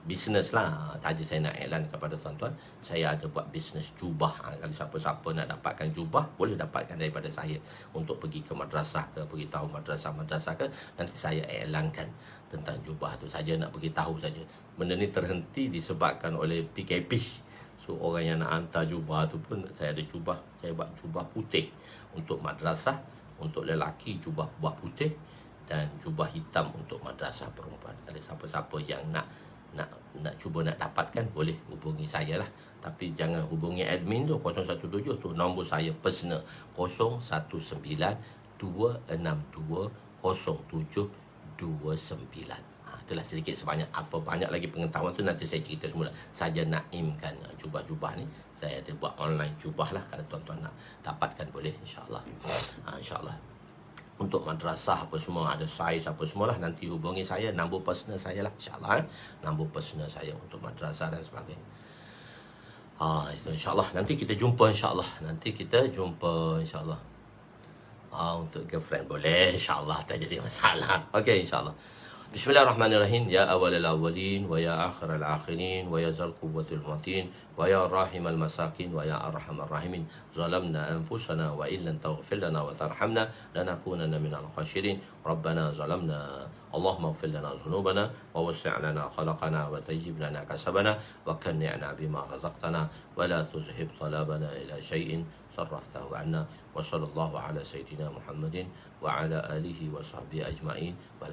Speaker 1: bisnes lah. Saja saya nak iklan kepada tuan-tuan. Saya ada buat bisnes jubah. Kalau siapa-siapa nak dapatkan jubah, boleh dapatkan daripada saya. Untuk pergi ke madrasah ke, pergi tahu madrasah ke, nanti saya iklankan tentang jubah tu. Saja nak bagi tahu saja. Benda ni terhenti disebabkan oleh PKP. So orang yang nak hantar jubah tu pun, saya ada jubah. Saya buat jubah putih untuk madrasah, untuk lelaki jubah putih, dan jubah hitam untuk madrasah perempuan. Kalau siapa-siapa yang nak cuba nak dapatkan, boleh hubungi saya lah. Tapi jangan hubungi admin tu 017 tu, nombor saya personal 019-262-0729. Itulah sedikit sebanyak. Apa banyak lagi pengetahuan tu nanti saya cerita semula. Saja naimkan jubah-jubah ni. Saya ada buat online jubah lah. Kalau tuan-tuan nak dapatkan boleh insyaAllah. InsyaAllah. Untuk madrasah apa semua, ada saiz apa semualah, nanti hubungi saya, nombor personal saya lah insyaAllah. Nombor personal saya untuk madrasah dan sebagainya. Itu insyaAllah. Nanti kita jumpa insyaAllah. InsyaAllah. Untuk girlfriend boleh insyaAllah, tak jadi masalah. Okey insyaAllah. Bismillahirrahmanirrahim. Ya awalal awalin wa ya akhiral akhirin wa ya zal quwwatul matin wa ya rahimal masakin wa ya arhamar rahimin. Zalamna anfusana wa illan taghfir lana wa tarhamna lanakunanna minal khasirin. Rabbana zalamna, Allahumma ighfir lana dhunubana wa wasi' lana khalaqana wa tayyib lana kasabana wa kanni'na bima razaqtana wa la tuzhib talabana ila syai'in sarraftahu anna. Wa sallallahu ala sayyidina Muhammadin wa ala alihi wa sahbihi ajma'in.